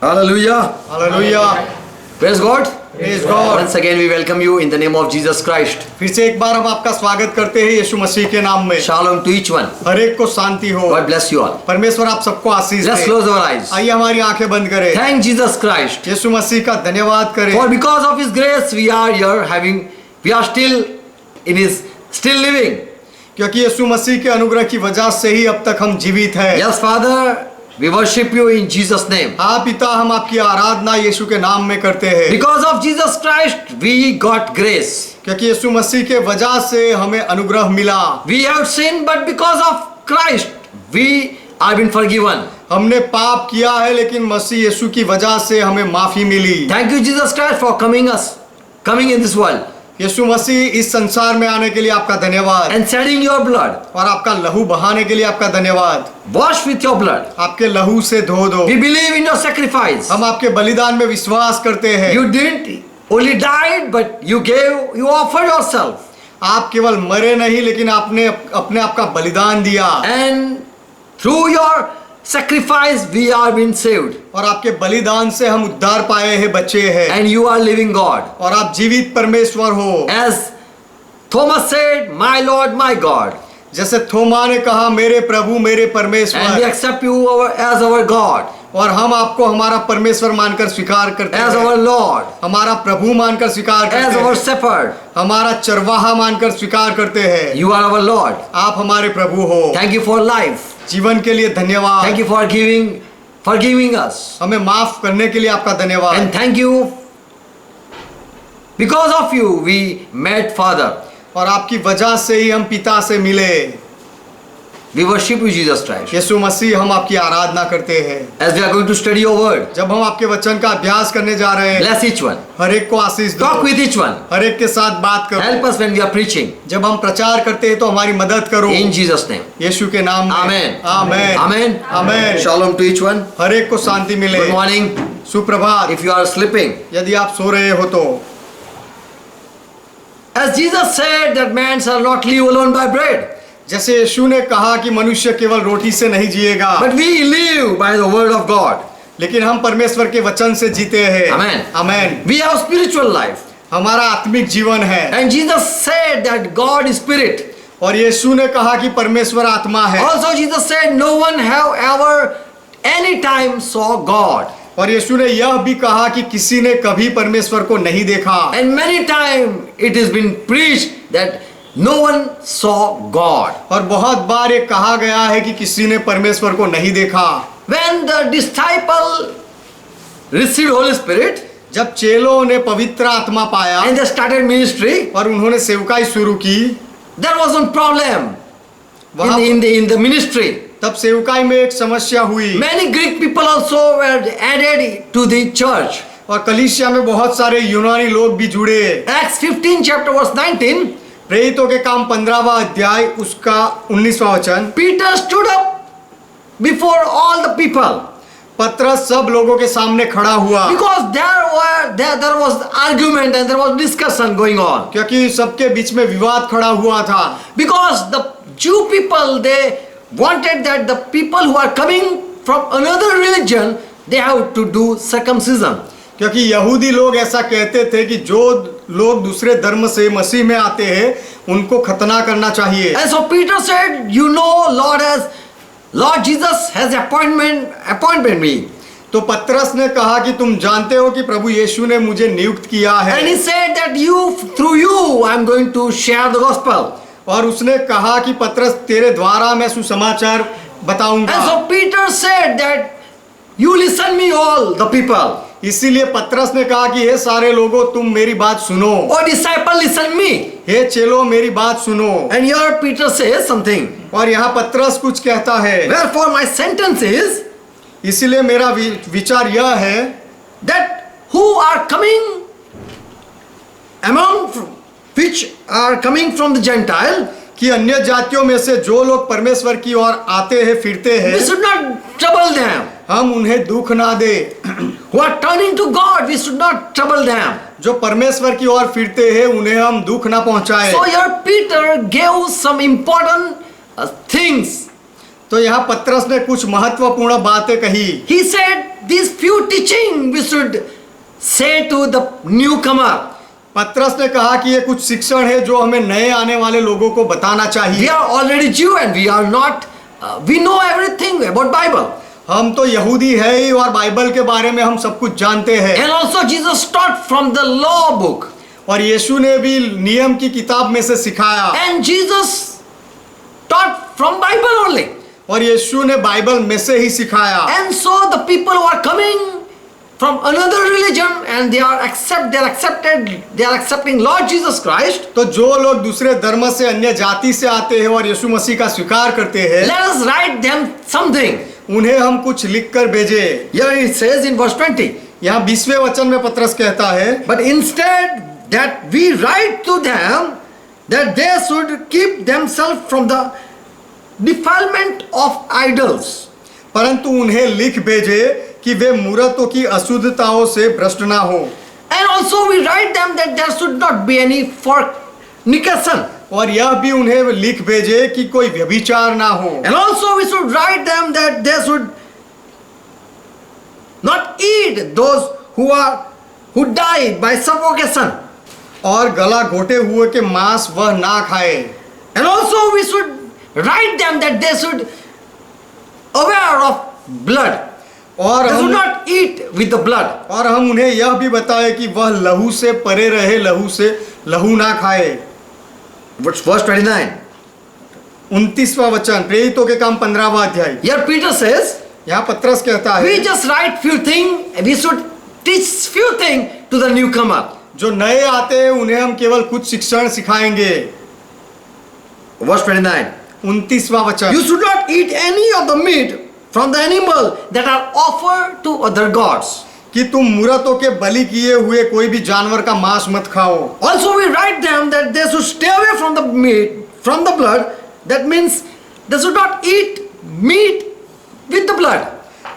Hallelujah. Hallelujah. Praise God. Praise God. Once again we welcome you in the name of Jesus Christ. फिर से एक बार हम आपका स्वागत करते हैं यीशु मसीह के नाम में। Shalom to each one. हर एक को शांति हो। God bless you all. परमेश्वर आप सबको आशीष Let's they. close our eyes. आइए हमारी आंखें बंद करें। Thank Jesus Christ. यीशु मसीह का धन्यवाद करें। For because of His grace we are here we are still living. क्योंकि यीशु मसीह के अनुग्रह की वजह से ही अब तक हम जीवित हैं। Yes, Father, we worship you in Jesus' name. हाँ पिता, हम आपकी आराधना यीशु के नाम में करते हैं। Because of Jesus Christ we got grace. क्योंकि यीशु मसीह के वजह से हमें अनुग्रह मिला। We have sinned, but because of Christ we have been forgiven. हमने पाप किया है लेकिन मसीह यीशु की वजह से हमें माफी मिली। Thank you Jesus Christ for coming in this world यीशु मसीह इस संसार में आने के लिए आपका धन्यवाद। and shedding your blood. और आपका लहू बहाने के लिए आपका धन्यवाद। Wash with your blood. आपके लहू से धो दो। We believe in your sacrifice. हम आपके बलिदान में विश्वास करते हैं। You didn't only died, but you offered yourself. आप केवल मरे नहीं लेकिन आपने अपने आप का बलिदान दिया। And through your sacrifice we are being saved. और आपके बलिदान से हम उद्धार पाए हैं, बचे हैं। And you are living God. और आप जीवित परमेश्वर हो। As Thomas said, my Lord, my God. जैसे थोमा ने कहा, मेरे प्रभु मेरे And we परमेश्वर। accept you as our God, और हम आपको हमारा परमेश्वर मानकर स्वीकार करते as हैं। our Lord, हमारा प्रभु मानकर स्वीकार as करते our हैं। shepherd. हमारा चरवाहा मानकर स्वीकार करते हैं। You are our Lord. आप हमारे प्रभु हो। Thank you for life. जीवन के लिए धन्यवाद। Thank you for forgiving us. हमें माफ करने के लिए आपका धन्यवाद। And thank you, because of you we met Father. और आपकी वजह से ही हम पिता से मिले। We worship you Jesus Christ. यीशु मसीह, हम आपकी आराधना करते हैं। As we are going to study your word, जब हम आपके वचन का अभ्यास करने जा रहे हैं, bless each one. हर एक को आशीष दो। Talk with each one. हर एक के साथ बात करो। Help us when we are preaching. जब हम प्रचार करते हैं तो हमारी मदद करो। In Jesus' name. यीशु के नाम में। Amen. Amen. Amen. Amen. Shalom to each one. हर एक को शांति मिले। Good morning. सुप्रभात। If you are sleeping, यदि आप सो रहे हो तो, as Jesus said that man shall not live alone by bread, जैसे यीशु ने कहा कि मनुष्य केवल रोटी से नहीं जिएगा, but we live by the word of God. लेकिन हम परमेश्वर के वचन से जीते हैं। Amen. Amen. We have spiritual life. हमारा आत्मिक जीवन है। And Jesus said that God is spirit. और यीशु ने कहा कि परमेश्वर आत्मा है। Also Jesus said no one have ever any time saw God. और यीशु ने यह भी कहा कि किसी ने कभी परमेश्वर को नहीं देखा। And many time it has been preached that no one saw God. और बहुत बार ये कहा गया है कि किसी ने परमेश्वर को नहीं देखा। When the disciple received Holy Spirit जब चेलों ने पवित्र आत्मा पाया and they started ministry, और उन्होंने सेवकाई शुरू की, there was one problem वहाँ in the ministry. तब सेवकाई में एक समस्या हुई। Many Greek people also were added to the church. और कलीसिया में बहुत सारे यूनानी लोग भी जुड़े। Acts 15 chapter verse 19, प्रेरितों के काम 15वां अध्याय उसका 19वां वचन। Peter stood up before all the people पतरस सब लोगों के सामने खड़ा हुआ, because there was argument and there was discussion going on. क्योंकि सबके बीच में विवाद खड़ा हुआ था। Because the Jew people, they wanted that the people who are coming from another religion, they have to do circumcision. क्योंकि यहूदी लोग ऐसा कहते थे कि जो लोग दूसरे धर्म से मसीह में आते हैं उनको खतना करना चाहिए। And so Peter said, you know, Lord Jesus has appointed me. तो पतरस ने कहा कि तुम जानते हो कि प्रभु यीशु ने मुझे नियुक्त किया है। And he said that through you I am going to share the gospel. और उसने कहा कि पतरस, तेरे द्वारा मैं सुसमाचार बताऊंगा। And so Peter said that you listen me all the people. इसीलिए पतरस ने कहा कि हे सारे लोगों, तुम मेरी बात सुनो। Oh disciple, listen me. हे चेलो, मेरी बात सुनो। And here Peter says something. और यहाँ पतरस कुछ कहता है। Wherefore my sentence is इसीलिए मेरा विचार यह है that who are coming among which are coming from the Gentile, कि अन्य जातियों में से जो लोग परमेश्वर की ओर आते हैं फिरते हैं, we should not trouble them. हम उन्हें दुख ना दे। Who are turning to God, we should not trouble them. जो परमेश्वर की ओर फिरते हैं उन्हें हम दुख ना पहुंचाए। So here Peter gave some important things. तो यहाँ पतरस ने कुछ महत्वपूर्ण बातें कही। He said these few teaching we should say to the newcomer. पतरस ने कहा कि ये कुछ शिक्षण है जो हमें नए आने वाले लोगों को बताना We चाहिए। are already Jew and we are not, we know everything about Bible. हम तो यहूदी है ही और बाइबल के बारे में हम सब कुछ जानते हैं। And also Jesus taught from the law book. और यीशु ने भी नियम की किताब में से सिखाया। And Jesus taught from Bible only. और यीशु ने बाइबल में से ही सिखाया। And so the people who are coming from another religion and they are accepting Lord Jesus Christ. तो जो लोग दूसरे धर्म से अन्य जाति से आते हैं और यीशु मसीह का स्वीकार करते हैं, Let us write them something. उन्हें हम कुछ लिख कर भेजे। Here it says in verse 20. यहाँ 20वें वचन में पतरस कहता है, But instead that we write to them that they should keep themselves from the defilement of idols. परंतु उन्हें लिख भेजे कि वे मूरतों की अशुद्धताओं से भ्रष्ट ना हो। And also we write them that there should not be any fornication. और यह भी उन्हें लिख भेजे कि कोई व्यभिचार ना हो। And also we should write them that they should not eat those who died by suffocation. और गला घोटे हुए के मांस वह ना खाए। And also we should write them that they should aware of blood. और They should हम not eat with the blood. और हम उन्हें यह भी बताए कि वह लहू से परे रहे, लहू से लहू ना खाए। Verse 29. 29वां वचन, प्रेरितों के काम 15वां अध्याय। Here Peter says, यहाँ पतरस कहता है, we just write few things, we should teach few things to the newcomer. जो नए आते हैं उन्हें हम केवल कुछ शिक्षण सिखाएंगे। Verse 29. 29वां वचन, You should not eat any of the meat from the animal that are offered to other gods. कि तुम मूरतों के बलि किए हुए कोई भी जानवर का मांस मत खाओ। Also we write them that they should stay away from the meat, from the blood. That means they should not eat meat with the blood.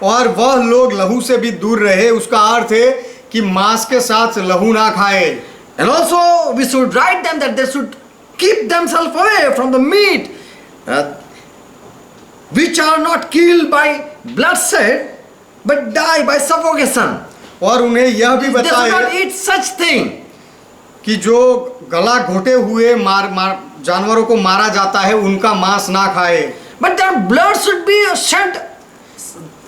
और वह लोग लहू से भी दूर रहे, उसका अर्थ है कि मांस के साथ लहू ना खाए। And also we should write them that they should keep themselves away from the meat which are not killed by bloodshed but die by suffocation. और उन्हें यह भी They should not बताए eat such thing. कि जो गला घोटे हुए जानवरों को मारा जाता है उनका मांस ना खाए, But their blood should be shed,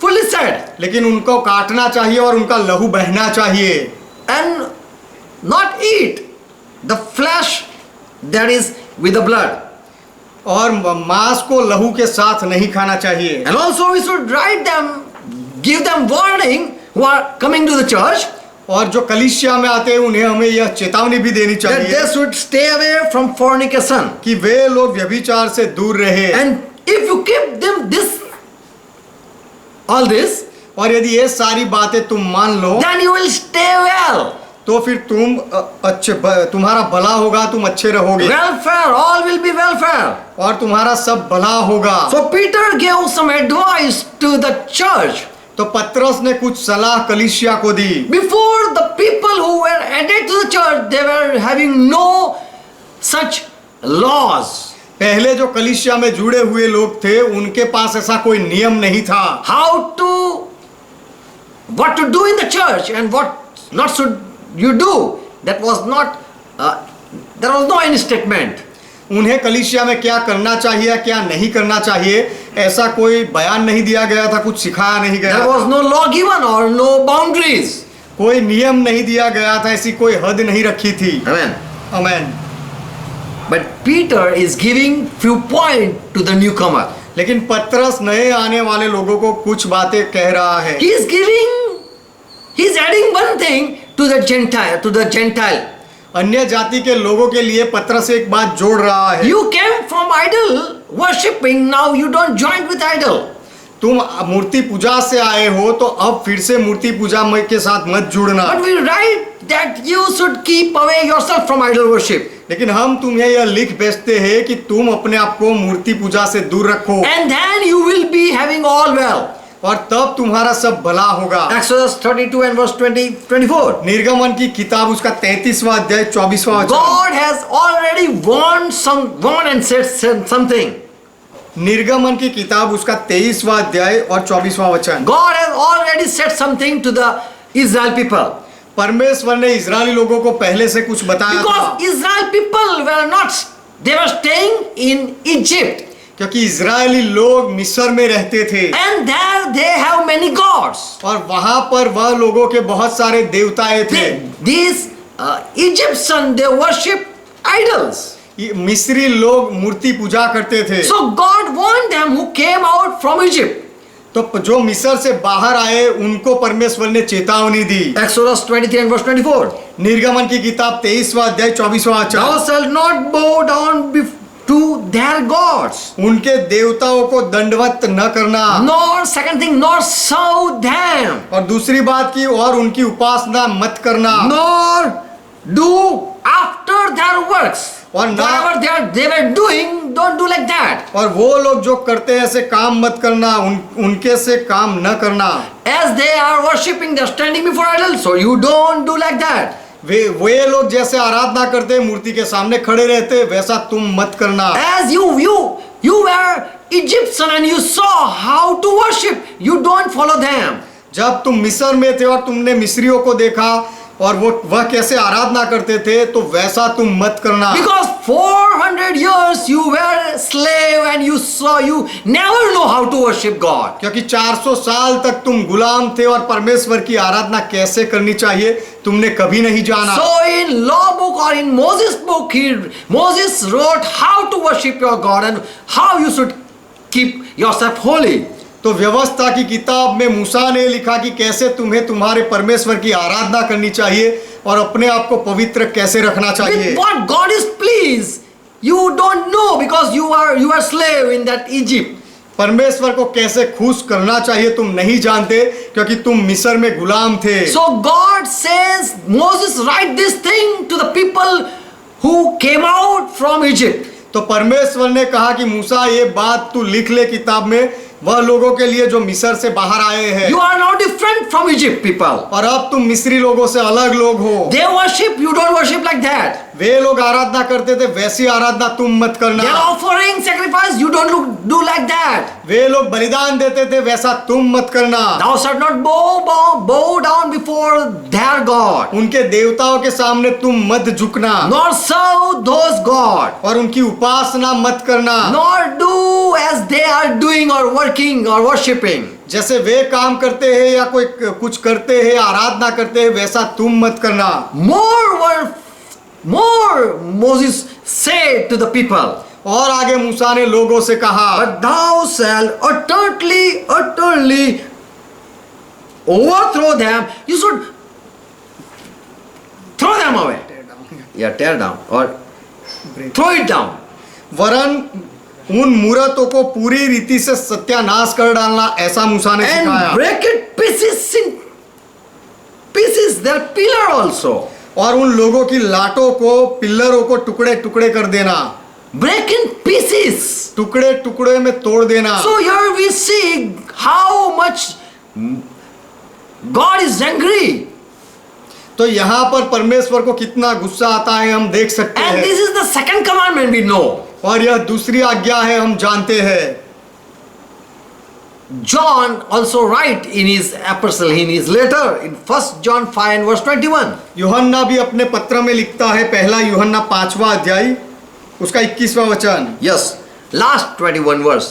fully shed, लेकिन उनको काटना चाहिए और उनका लहू बहना चाहिए। and not eat the flesh that is with the blood. और मांस को लहू के साथ नहीं खाना चाहिए। And also we should write them, give them warning who are coming to the church और जो कलीसिया में आते हैं उन्हें हमें यह चेतावनी भी देनी that they चाहिए should stay away from fornication. कि वे लोग व्यभिचार से दूर रहे। And if you keep them all this, और यदि ये सारी बातें तुम मान लो then you will stay well. तो फिर तुम तुम्हारा भला होगा, तुम अच्छे रहोगे Welfare, all will be welfare. और तुम्हारा सब भला होगा। So Peter gave some advice to the church. तो पतरस ने कुछ सलाह कलीसिया को दी। Before the people who were added to the church, they were having no such laws. पहले जो कलीसिया में जुड़े हुए लोग थे उनके पास ऐसा कोई नियम नहीं था। What to do in the church and what not should you do. That was not, there was no any statement. उन्हें कलीसिया में क्या करना चाहिए क्या नहीं करना चाहिए ऐसा कोई बयान नहीं दिया गया था, कुछ सिखाया नहीं गया There was no law given or no boundaries. कोई नियम नहीं दिया गया था, ऐसी कोई हद नहीं रखी थी। Amen. आमीन। But Peter is giving few point to the newcomer. लेकिन पतरस नए आने वाले लोगों को कुछ बातें कह रहा है। He is adding one thing to the Gentile. अन्य जाति के लोगों के लिए पतरस एक बात जोड़ रहा है। You came from idol worshipping, now you don't join with idol. तुम मूर्ति पूजा से आए हो तो अब फिर से मूर्ति पूजा के साथ मत जुड़ना। But we write that you should keep away yourself from idol worship. लेकिन हम तुम्हें यह लिख भेजते हैं कि तुम अपने आप को मूर्ति पूजा से दूर रखो And then you will be having all well. और तब तुम्हारा सब भला होगा। Exodus 32 and verse 24. निर्गमन की किताब उसका 33वां अध्याय 24वां वचन। God has already warned and said something. निर्गमन की किताब उसका 23वां अध्याय और 24वां वचन। God has already said something to the Israel people. परमेश्वर ने इजरायली लोगों को पहले से कुछ बताया था, Because Israel people were not, they were staying in Egypt. क्योंकि इजरायली लोग मिस्र में रहते थे And there they have many gods. और वहां पर वह लोगों के बहुत सारे देवताएं थे। These Egyptians, they worship idols. ये मिस्री लोग मूर्ति पूजा करते थे। So God warned them who came out from Egypt. तो जो मिस्र से बाहर आए उनको परमेश्वर ने चेतावनी दी। Exodus 23 and verse 24. निर्गमन की किताब 23वां अध्याय 24वां Thou वचन। shalt not bow down to their gods, उनके देवताओं को दंडवत न करना, nor second thing, nor serve them, और दूसरी बात की और उनकी उपासना मत करना, nor do after their works. और ना- Whatever they were doing, don't do like that. और वो लोग जो करते हैं ऐसे काम मत करना, उनके से काम न करना। As they are worshipping, they are standing before idols, so you don't do like that. वे लोग जैसे आराधना करते मूर्ति के सामने खड़े रहते वैसा तुम मत करना। As you were Egyptian and you saw how to worship, you don't follow them. जब तुम मिस्र में थे और तुमने मिस्रियों को देखा और वह कैसे आराधना करते थे तो वैसा तुम मत करना। Because 400 years you were slave and you never know how to worship God. क्योंकि 400 साल तक तुम गुलाम थे और परमेश्वर की आराधना कैसे करनी चाहिए तुमने कभी नहीं जाना। So in law book or in Moses book, Moses wrote how to worship your God and how you should keep yourself holy. तो व्यवस्था की किताब में मूसा ने लिखा कि कैसे तुम्हें तुम्हारे परमेश्वर की आराधना करनी चाहिए और अपने आप को पवित्र कैसे रखना चाहिए। With what God is pleased, you don't know because you are slave in that Egypt. परमेश्वर को कैसे खुश करना चाहिए तुम नहीं जानते क्योंकि तुम मिस्र में गुलाम थे। So God says, Moses, write this thing to the people who came out from Egypt. तो परमेश्वर ने कहा कि मूसा ये बात तू लिख ले किताब में वह लोगों के लिए जो मिस्र से बाहर आए हैं। You are now different from Egypt people. और अब तुम मिस्री लोगों से अलग लोग हो। They worship, you don't worship like that. वे लोग आराधना करते थे वैसी आराधना तुम मत They करना। are offering sacrifice, you don't do like that. वे लोग बलिदान देते थे वैसा तुम मत करना। Thou shalt not bow down before their God, उनके देवताओं के सामने तुम मत झुकना nor serve those God, और उनकी उपासना मत करना। nor do as they are doing or working or worshipping. जैसे वे काम करते हैं या कोई कुछ करते हैं आराधना करते हैं वैसा तुम मत करना। More Moses said to the people. और आगे मूसा ने लोगों से कहा, But thou shalt utterly overthrow them. You should throw them away. Yeah, tear down or throw it down. वरन उन मूर्तों को पूरी रीति से सत्यानाश कर डालना ऐसा मूसा ने सिखाया। And break it pieces, their pillar also. और उन लोगों की लाटों को पिल्लरों को टुकड़े टुकड़े कर देना। Break in pieces. टुकड़े टुकड़े में तोड़ देना। So here we see how much God is angry. तो यहाँ पर परमेश्वर को कितना गुस्सा आता है हम देख सकते And हैं। this is the second commandment we know. और यह दूसरी आज्ञा है हम जानते हैं। John also write in his epistle, in his letter, in 1 John 5 and verse 21. यूहन्ना भी अपने पत्र में लिखता है, पहला यूहन्ना 5वां अध्याय उसका 21वां वचन। Yes, last 21 verse.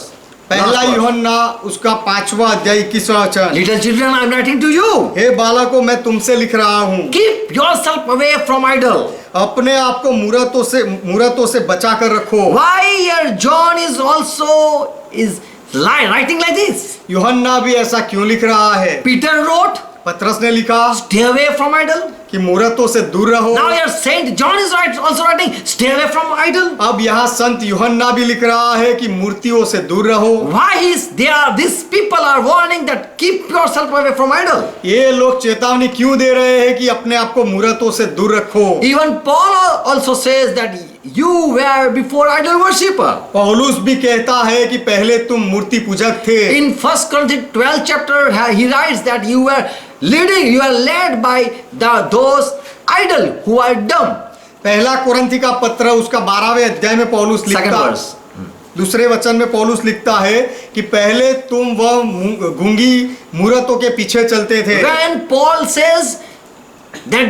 पहला Last verse. यूहन्ना उसका 5वां अध्याय 21वां वचन। Little children, I am writing to you. हे बालकों मैं तुमसे लिख रहा हूँ, Keep yourself away from idol. अपने आप को मूर्तों से बचा कर रखो। Why here John is also writing like this? यूहन्ना भी ऐसा क्यों लिख रहा है? Peter wrote, पत्रस ने लिखा stay away from idol. कि मूर्तों से दूर रहो। Now here Saint John is also writing, stay away from idol. अब यहाँ संत यूहन्ना भी लिख रहा है कि मूर्तियों से दूर रहो। Why these people are warning that keep yourself away from idol? ये लोग चेतावनी क्यों दे रहे हैं कि अपने आप को मूर्तों से दूर रखो? Even Paul also says that you were before idol worshipper. पौलुस भी कहता है कि पहले तुम मूर्ति पूजक थे। In 1 Corinthians 12 chapter, he writes that you are led by those idol who are dumb. पहला कुरिन्थी का पत्र उसका 12वें अध्याय में पौलुस Second लिखता है। verse. दूसरे वचन में पौलुस लिखता है कि पहले तुम वह गूंगी मूरतों के पीछे चलते थे। When Paul says that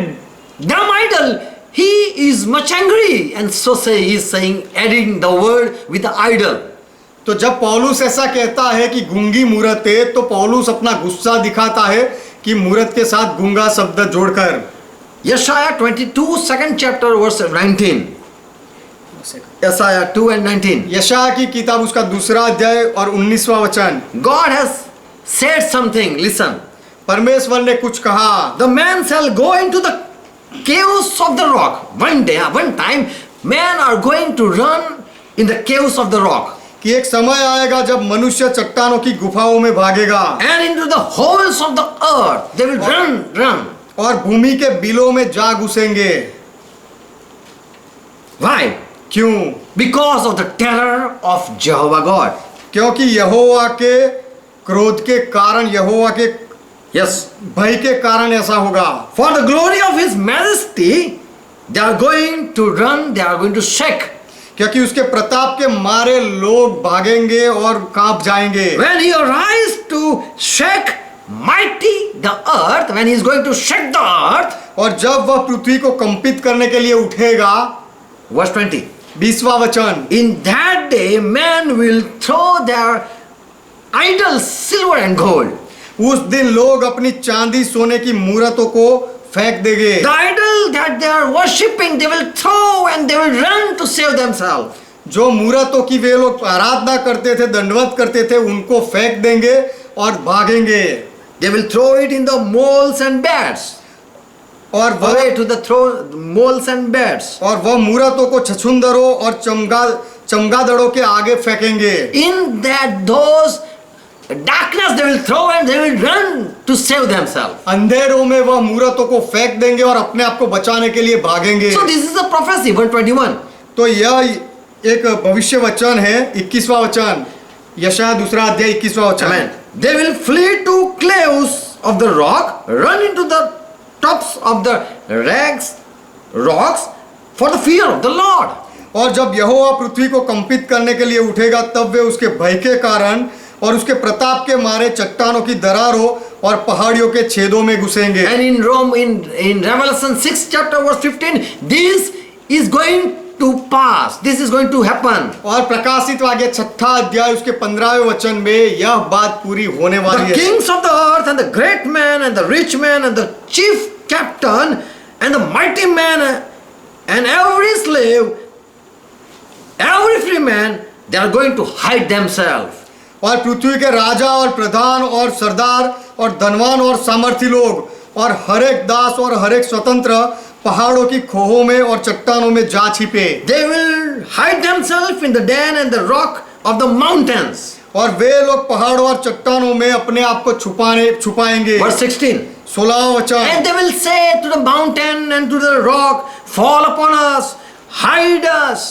dumb idol, he is much angry, and so say he is saying, adding the word with the idol. तो जब पौलुस ऐसा कहता है कि गूंगी मूरत है, तो पौलुस अपना गुस्सा दिखाता है कि मूरत के साथ गूंगा शब्द जोड़कर। Yeshaya 22, second chapter, verse 19. Yeshaya 2 and 19. यशायाह की किताब उसका दूसरा अध्याय और 19वां वचन। God has said something, listen. परमेश्वर ने कुछ कहा। The man shall go into the caves of the rock. One day, one time, men are going to run in the caves of the rock. कि एक समय आएगा जब मनुष्य चट्टानों की गुफाओं में भागेगा And into the holes of the earth, they will run. और भूमि के बिलों में जा घुसेंगे। Why? क्यों? Because of the terror of Jehovah God. क्योंकि यहोवा के क्रोध के कारण, यहोवा के Yes. भय के कारण ऐसा होगा। For the glory of His majesty, they are going to run, they are going to shake. क्योंकि उसके प्रताप के मारे लोग भागेंगे और कांप जाएंगे। When He arrives to shake mighty the earth, when He is going to shake the earth, और जब वह पृथ्वी को कंपित करने के लिए उठेगा, verse 20. 20वां वचन। In that day, men will throw their idols, silver and gold. उस दिन लोग अपनी चांदी सोने की मूरतों को फेंक देंगे। The idol that they are worshipping, they will throw and they will run to save themselves. जो मूरतों की वे लोग आराधना करते थे, दंडवत करते थे, उनको फेंक देंगे और भागेंगे। They will throw it in the moles and beds. और Away वह to the moles and beds. मूरतों को छछूंदरों और चमगादड़ों के आगे फेंकेंगे। In that those darkness they will throw and they will run to save themselves. अंधेरों में वह मूरतों को फेंक देंगे और अपने आप को बचाने के लिए भागेंगे। So this is a prophecy, 121. तो यह एक भविष्य वचन है। 21वां वचन, यशायाह दूसरा अध्याय 21वां वचन। Amen. They will flee to caves of the rock, run into the tops of the rocks for the fear of the Lord. और जब यहोवा पृथ्वी को कंपित करने के लिए उठेगा, तब वे उसके भय के कारण और उसके प्रताप के मारे चट्टानों की दरारों और पहाड़ियों के छेदों में घुसेंगे। And in Revelation 6 chapter verse 15, this is going to pass. This is going to happen. और प्रकाशित वाक्य 6 अध्याय उसके 15वें वचन में यह बात पूरी होने वाली The है। kings of the earth and the great man and the rich man and the chief captain and the mighty man and every slave, every free man, they are going to hide themselves. और पृथ्वी के राजा और प्रधान और सरदार और धनवान और सामर्थी लोग और हर एक दास और हर एक स्वतंत्र पहाड़ों की खोहों में और चट्टानों में जा छिपे। They will hide themselves in the den and the rock of the mountains. और वे लोग पहाड़ों और चट्टानों में अपने आप को छुपाएंगे। Verse 16. 16वां वचन। And they will say to the mountain and to the rock, fall upon us, hide us.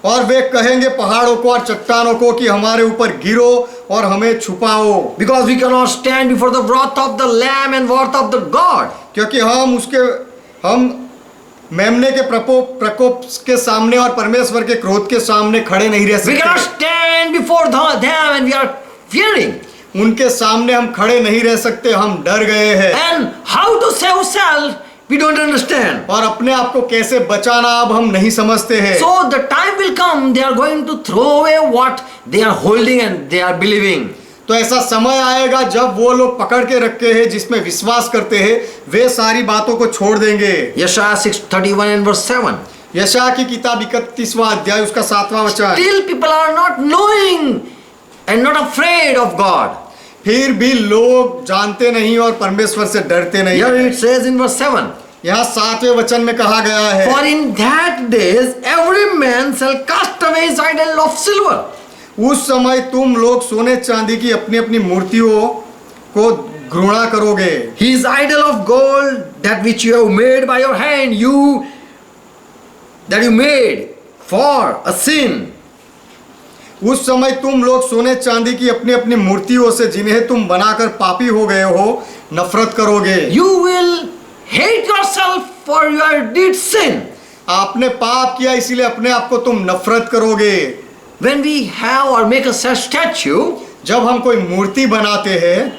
और वे कहेंगे पहाड़ों को और चट्टानों को कि हमारे ऊपर गिरो और हमें छुपाओ। Because we cannot stand before the wrath of the Lamb and wrath of the God. क्योंकि हम मेमने के प्रकोप के सामने और परमेश्वर के क्रोध के सामने खड़े नहीं रह We cannot सकते। stand before them and we are fearing. उनके सामने हम खड़े नहीं रह सकते, हम डर गए हैं। And how to save ourselves, we don't understand. और अपने आप को कैसे बचाना अब हम नहीं समझते हैं। So the time will come, they are going to throw away what they are holding and they are believing. तो ऐसा समय आएगा जब वो लोग पकड़ के रखे हैं, जिसमें विश्वास करते हैं, वे सारी बातों को छोड़ देंगे। Yeshaya 6:31 and verse 7. यशायाह की किताब 31वां अध्याय उसका 7वां वचन। Still people are not knowing and not afraid of God. फिर भी लोग जानते नहीं और परमेश्वर से डरते नहीं। Here it says in verse 7. यहाँ 7वें वचन में कहा गया है, For in that days every man shall cast away his idol of silver. उस समय तुम लोग सोने चांदी की अपनी अपनी मूर्तियों को घृणा करोगे। His idol of gold, that which you have made by your hand, that you made for a sin. उस समय तुम लोग सोने चांदी की अपनी अपनी मूर्तियों से, जिन्हें तुम बनाकर पापी हो गए हो, नफरत करोगे। You will hate yourself for your did sin. आपने पाप किया, इसीलिए अपने आप को तुम नफरत करोगे। when we have or make a such statue जब हम कोई मूर्ति बनाते हैं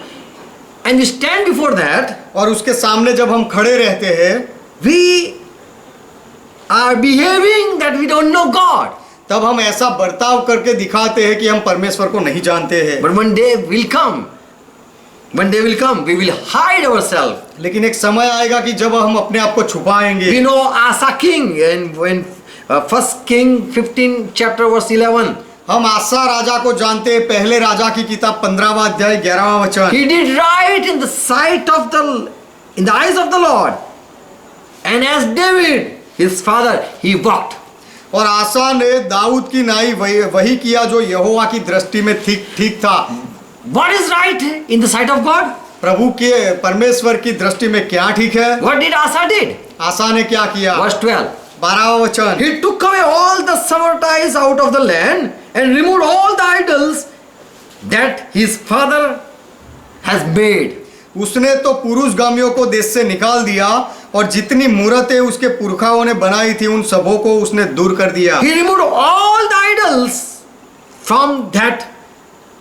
and we stand before that, और उसके सामने जब हम खड़े रहते हैं, we are behaving that we don't know God. तब हम ऐसा बर्ताव करके दिखाते हैं कि हम परमेश्वर को नहीं जानते हैं। But one day will come, we will hide ourselves. लेकिन एक समय आएगा कि जब हम अपने आप को छुपाएंगे। We know Asa king in 1 King 15 chapter verse 11. हम आसा राजा को जानते हैं, पहले राजा की किताब 15वां अध्याय 11वां वचन। He did right in the eyes of the Lord, and as David his father he walked. और आसा ने दाऊद की नाई वही किया जो यहोवा की दृष्टि में ठीक था। What is right in the sight of God? प्रभु के परमेश्वर की दृष्टि में क्या ठीक है? What did Asa did? आसा ने क्या किया? Verse 12. 12वां वचन। He took away all the Samarites out of the land and removed all the idols that his father has made. उसने तो पुरुषगामियों को देश से निकाल दिया और जितनी मूरतें उसके पुरखाओं ने बनाई थी उन सबों को उसने दूर कर दिया। He removed all the idols from that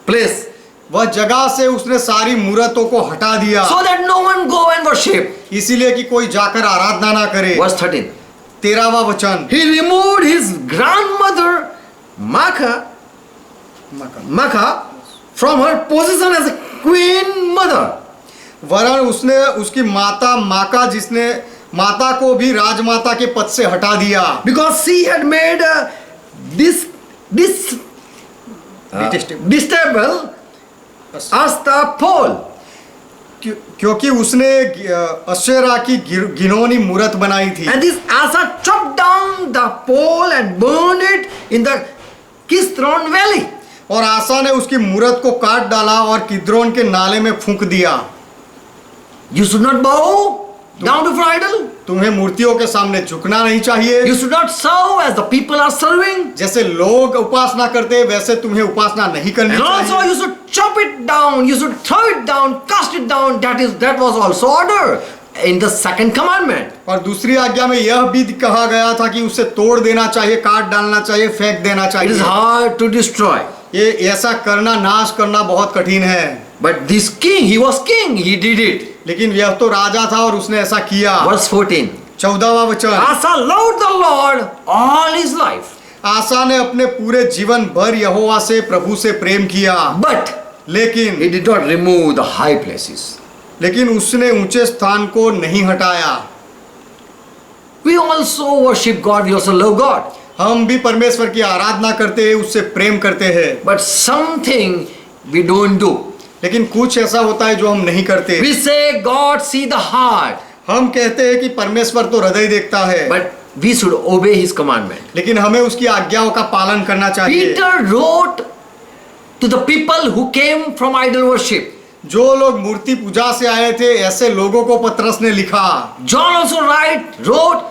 place वह जगह से उसने सारी मूरतों को हटा दिया, so that no one go and worship. इसीलिए कि कोई जाकर आराधना ना करे। Verse 13. 13वां वचन। He removed his grandmother Maacah from her position as a queen mother. वरन उसने उसकी माता माका जिसने माता को भी राजमाता के पद से हटा दिया, Because she had made detestable Astapol. क्योंकि उसने अशेरा की घिनौनी मूरत बनाई थी। And this Asa chopped down the pole and burned it in the Kishron valley. और आसा ने उसकी मूरत को काट डाला और किद्रोन के नाले में फूंक दिया। You should not bow down before idol. तुम्हें मूर्तियों के सामने झुकना नहीं चाहिए। You should not serve as the people are serving. जैसे लोग उपासना करते वैसे तुम्हें उपासना नहीं करनी And also चाहिए। you should chop it down, you should throw it down, cast it down. That was also order in the second commandment. और दूसरी आज्ञा में यह भी कहा गया था कि उसे तोड़ देना चाहिए, काट डालना चाहिए, फेंक देना It is चाहिए। hard to destroy. ये ऐसा करना, नाश करना बहुत कठिन है। But this king, he was king, he did it. लेकिन यह तो राजा था और उसने ऐसा किया। Verse 14. 14वां वचन। Asa loved the Lord all his life. आसा ने अपने पूरे जीवन भर यहोवा से, प्रभु से प्रेम किया, But लेकिन he did not remove the high places. उसने ऊंचे स्थान को नहीं हटाया। We also worship God, we also love God. हम भी परमेश्वर की आराधना करते हैं, उससे प्रेम करते हैं, But something we don't do. लेकिन कुछ ऐसा होता है जो हम नहीं करते। We say God see the heart. हम कहते हैं कि परमेश्वर तो हृदय देखता है, But we should obey his commandment. लेकिन हमें उसकी आज्ञाओं का पालन करना चाहिए। Peter wrote to the people who came from idol worship. जो लोग मूर्ति पूजा से आए थे ऐसे लोगों को पतरस ने लिखा। John also wrote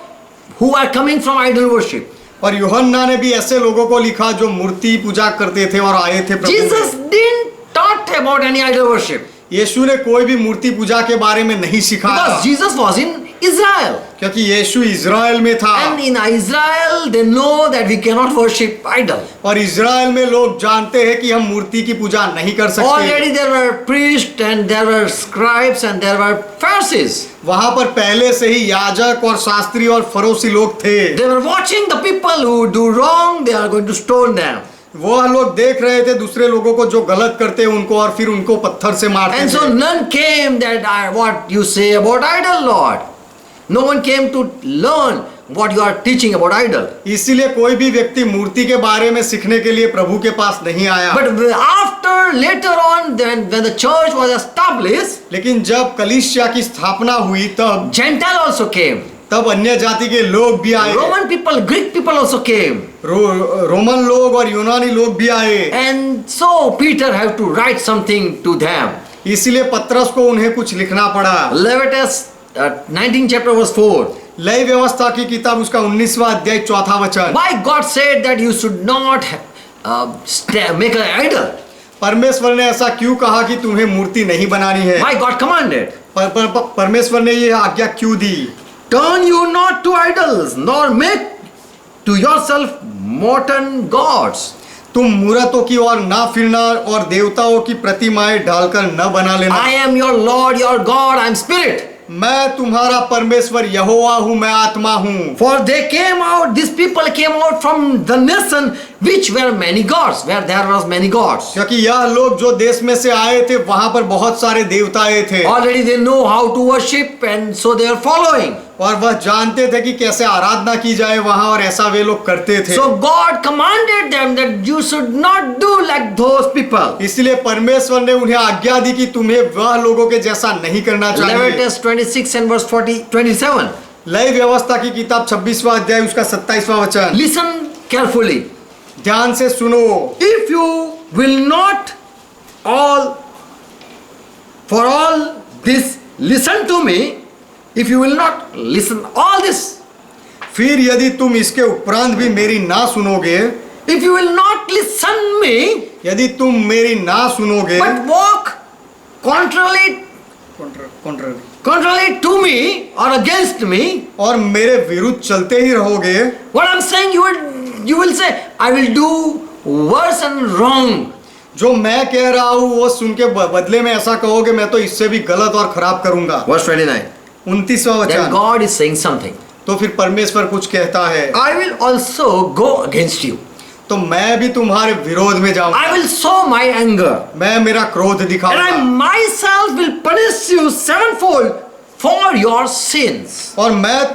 who are coming from idol worship. और यूहन्ना ने भी ऐसे लोगों को लिखा जो मूर्ति पूजा करते थे और आए थे प्रभु Jesus में। didn't talk about any idol worship. यीशु ने कोई भी मूर्ति पूजा के बारे में नहीं सिखाया, Because Jesus was in Israel. क्योंकि यीशु इज़राइल में था। And in Israel they know that we cannot worship idol. और इज़राइल में लोग जानते हैं कि हम मूर्ति की पूजा नहीं कर सकते। Already there were priests and there were scribes and there were Pharisees. वहां पर पहले से ही याजक और शास्त्री और फरोसी लोग थे। They were watching the people who do wrong, they are going to stone them. वह लोग देख रहे थे दूसरे लोगों को जो गलत करते हैं उनको, और फिर उनको पत्थर से मारते And so थे। none came that what you say about idol, Lord. No one came to learn what you are teaching about idol. इसीलिए कोई भी व्यक्ति मूर्ति के बारे में सीखने के लिए प्रभु के पास नहीं आया। But later on, when the church was established, लेकिन जब कलीसिया की स्थापना हुई तब Gentile also came. तब अन्य जाति के लोग भी आए। Roman people, Greek people also came. Roman लोग और यूनानी लोग भी आए। And so Peter have to write something to them. इसलिए पतरस को उन्हें कुछ लिखना पड़ा। Leviticus 19 chapter verse 4. लय व्यवस्था की किताब उसका 19वां अध्याय 4था वचन। Why God said that you should not make an idol? परमेश्वर ने ऐसा क्यों कहा कि तुम्हें मूर्ति नहीं बनानी है? Why God commanded? परमेश्वर ने ये आज्ञा क्यों दी? Turn you not to idols, nor make to yourself molten gods. तुम मूरतों की ओर ना फिरना और देवताओं की प्रतिमाएं ढालकर न बना लेना। I am your Lord, your God, I am spirit. मैं तुम्हारा परमेश्वर यहोवा हूँ, मैं आत्मा हूँ। For they came out, these people came out from the nation which were many gods, where there was many gods. क्योंकि यह लोग जो देश में से आए थे वहां पर बहुत सारे देवताएं थे Already they know how to worship, and so they are following. और वह जानते थे कि कैसे आराधना की जाए वहां, और ऐसा वे लोग करते थे। So God commanded them that you should not do like those people. इसलिए परमेश्वर ने उन्हें आज्ञा दी कि तुम्हें वह लोगों के जैसा नहीं करना चाहिए। Leviticus 26 and verse 27. लय व्यवस्था की किताब 26वां अध्याय उसका 27वां वचन। Listen carefully. ध्यान से सुनो। If you will not for all this listen to me, if you will not listen all this, फिर यदि तुम इसके उपरांत भी मेरी ना सुनोगे, if you will not listen me, यदि तुम मेरी ना सुनोगे, but walk contrary to me or against me, और मेरे विरुद्ध चलते ही रहोगे, what I'm saying, you will say, I will do worse and wrong. जो मैं कह रहा हूँ वो सुन के बदले में ऐसा कहोगे मैं तो इससे भी गलत और खराब करूंगा। Verse 29. 29वां Then वचन। God is saying something. तो फिर परमेश्वर कुछ कहता है, I will also go against you. तो मैं भी तुम्हारे विरोध में जाऊंगा, I will show my anger. मैं मेरा क्रोध And I दिखाऊंगा, myself will punish you sevenfold for your sins. और मैं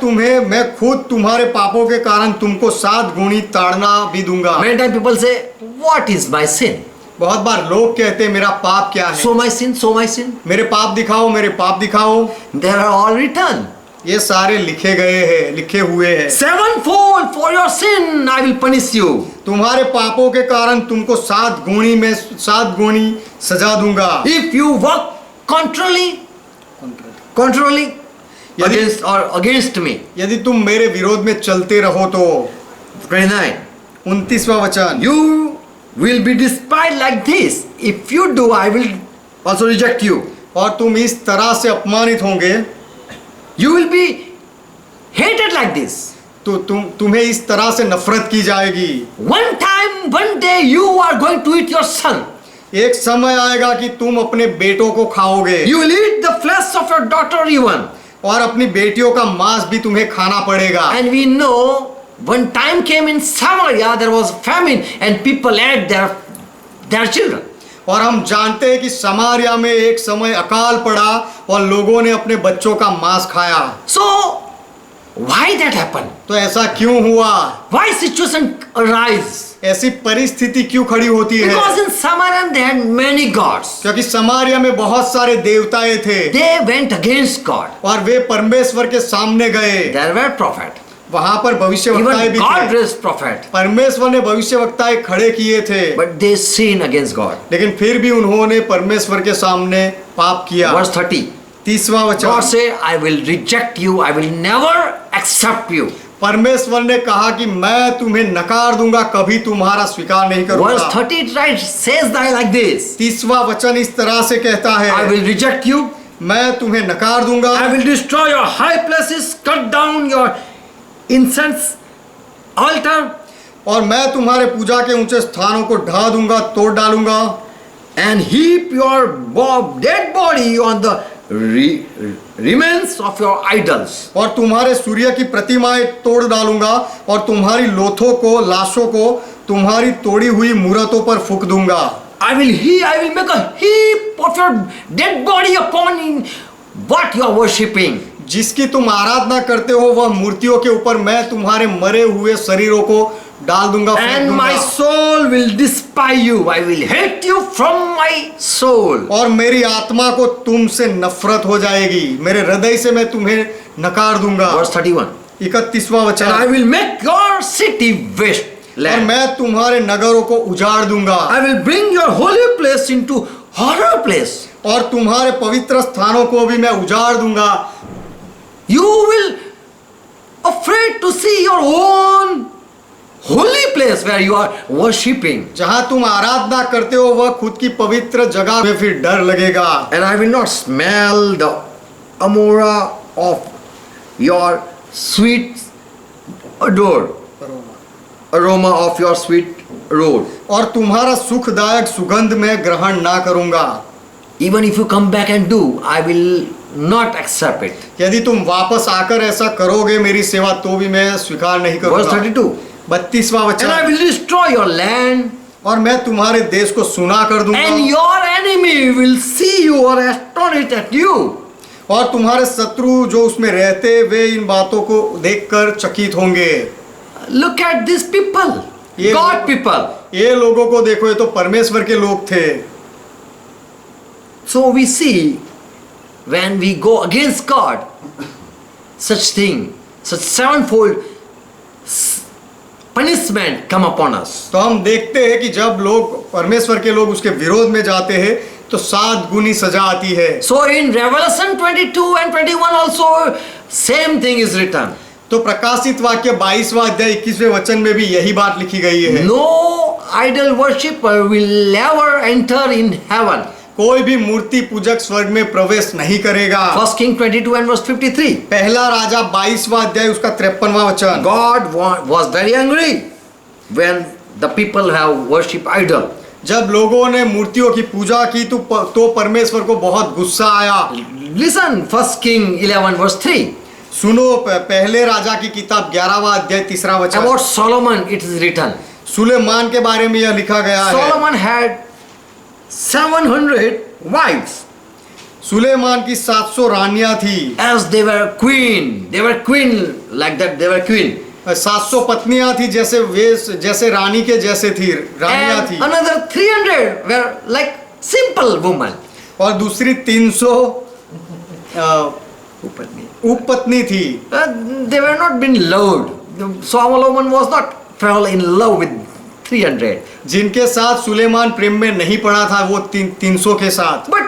खुद तुम्हारे पापों के कारण तुमको 7 गुणी ताड़ना भी दूंगा। Many times people say, what is my sin? बहुत बार लोग कहते हैं मेरा पाप क्या है, Show my sin, show my sin. मेरे पाप दिखाओ, मेरे पाप दिखाओ। They are all written. ये सारे लिखे गए हैं, लिखे हुए हैं। Sevenfold for your sin I will punish you. तुम्हारे पापों के कारण तुमको 7 गुणी सजा दूंगा। If you walk contrarily against me. यदि तुम मेरे विरोध में चलते रहो तो। 29. 29वां वचन। You will be despised like this. If you do, I will also reject you. और तुम इस तरह से अपमानित होंगे, You will be hated like this. तो तुम्हें इस तरह से नफरत की जाएगी। One day you are going to eat your son. एक समय आएगा कि तुम अपने बेटों को खाओगे, You will eat the flesh of your daughter even. और अपनी बेटियों का मांस भी तुम्हें खाना पड़ेगा। And we know one time came in Samaria, there was famine and people ate their children. और हम जानते हैं कि समारिया में एक समय अकाल पड़ा और लोगों ने अपने बच्चों का मांस खाया। So why that happened? तो ऐसा क्यों हुआ? Why situation arise? ऐसी परिस्थिति क्यों खड़ी होती है? Because in Samaria they had many gods. क्योंकि समारिया में बहुत सारे देवताएं थे They went against God. और वे परमेश्वर के सामने गए। There were prophets. वहां पर भविष्यवक्ताएं Even भी God थे। raised prophet. परमेश्वर ने भविष्यवक्ताएं खड़े किए थे, But they sinned against God. लेकिन फिर भी उन्होंने परमेश्वर के सामने पाप किया। Verse 30. 30वां God वचन। said, I will reject you. I will never accept you. परमेश्वर ने कहा कि मैं तुम्हें नकार दूंगा, कभी तुम्हारा स्वीकार नहीं Verse करूंगा। 30 right says that like this. 30वां वचन इस तरह से कहता I है, will reject you. मैं तुम्हें नकार दूंगा, I will destroy your high places, cut down your incense altar, और मैं तुम्हारे पूजा के ऊंचे स्थानों को ढा दूंगा, तोड़ डालूंगा, and heap your dead body on the remains of your idols. और तुम्हारे सूर्य की प्रतिमाएं तोड़ डालूंगा, और तुम्हारी लाशों को तुम्हारी तोड़ी हुई मूरतों पर फूंक दूंगा। I will make a heap of your dead body upon what you are worshipping. जिसकी तुम आराधना करते हो वह मूर्तियों के ऊपर मैं तुम्हारे मरे हुए शरीरों को डाल दूंगा, फेंक And दूंगा। my soul will despise you. I will hate you from my soul. और मेरी आत्मा को तुमसे नफरत हो जाएगी, मेरे हृदय से मैं तुम्हें नकार दूंगा। Verse 31. 31वां And I वचन। will make your city waste और land. मैं तुम्हारे नगरों को उजाड़ दूंगा, I will bring your holy place into horror place. और तुम्हारे पवित्र स्थानों को भी मैं उजाड़ दूंगा। You will afraid to see your own holy place where you are worshipping. जहां तुम आराधना करते हो वह खुद की पवित्र जगह में फिर डर लगेगा। And I will not smell the of your sweet aroma of your sweet road. और तुम्हारा सुखदायक सुगंध मैं ग्रहण ना करूंगा। Even if you come back and do, I will not accept it. यदि तुम वापस आकर ऐसा करोगे मेरी सेवा तो भी मैं स्वीकार नहीं Verse करूंगा। 32. 32वां And I वचन, will destroy your land, और मैं तुम्हारे देश को सुना कर and दूंगा, your enemy will see you or astonished at you. और तुम्हारे शत्रु जो उसमें रहते वे इन बातों को देखकर चकित होंगे। Look at these people, ये God people. ये लोगों को देखो, ये तो परमेश्वर के लोग थे। So we see when we go against God, such thing, such sevenfold punishment come upon us. तो हम देखते हैं कि जब लोग परमेश्वर के लोग उसके विरोध में जाते हैं तो 7 गुनी सजा आती है। So in Revelation 22 and 21 also same thing is written. तो प्रकाशित वाक्य 22वां अध्याय 21वें वचन में भी यही बात लिखी गई है। No idol worshipper will ever enter in heaven. कोई भी मूर्ति पूजक स्वर्ग में प्रवेश नहीं करेगा। 1 King 22 and verse 53. पहला राजा 22वां अध्याय उसका 53वां वचन। God was very angry when the people have worshipped idol. जब लोगों ने मूर्तियों की पूजा की तो परमेश्वर को बहुत गुस्सा आया। Listen, 1 King 11 verse 3. सुनो, पहले राजा की किताब 11वां अध्याय 3रा वचन। About Solomon it is written. Suleman के बारे में यह लिखा गया है। Solomon had 700 wives. सुलेमान की 700 रानियां थी। As they were queen like that, they were queen. 700 पत्नियां थी, जैसे रानी के जैसे थी, रानियां And थी। another 300 were like simple women. और दूसरी 300 उपपत्नी थी। They were not been loved. Solomon was not fell in love with 300. जिनके साथ सुलेमान प्रेम में नहीं पड़ा था वो 300 के साथ। But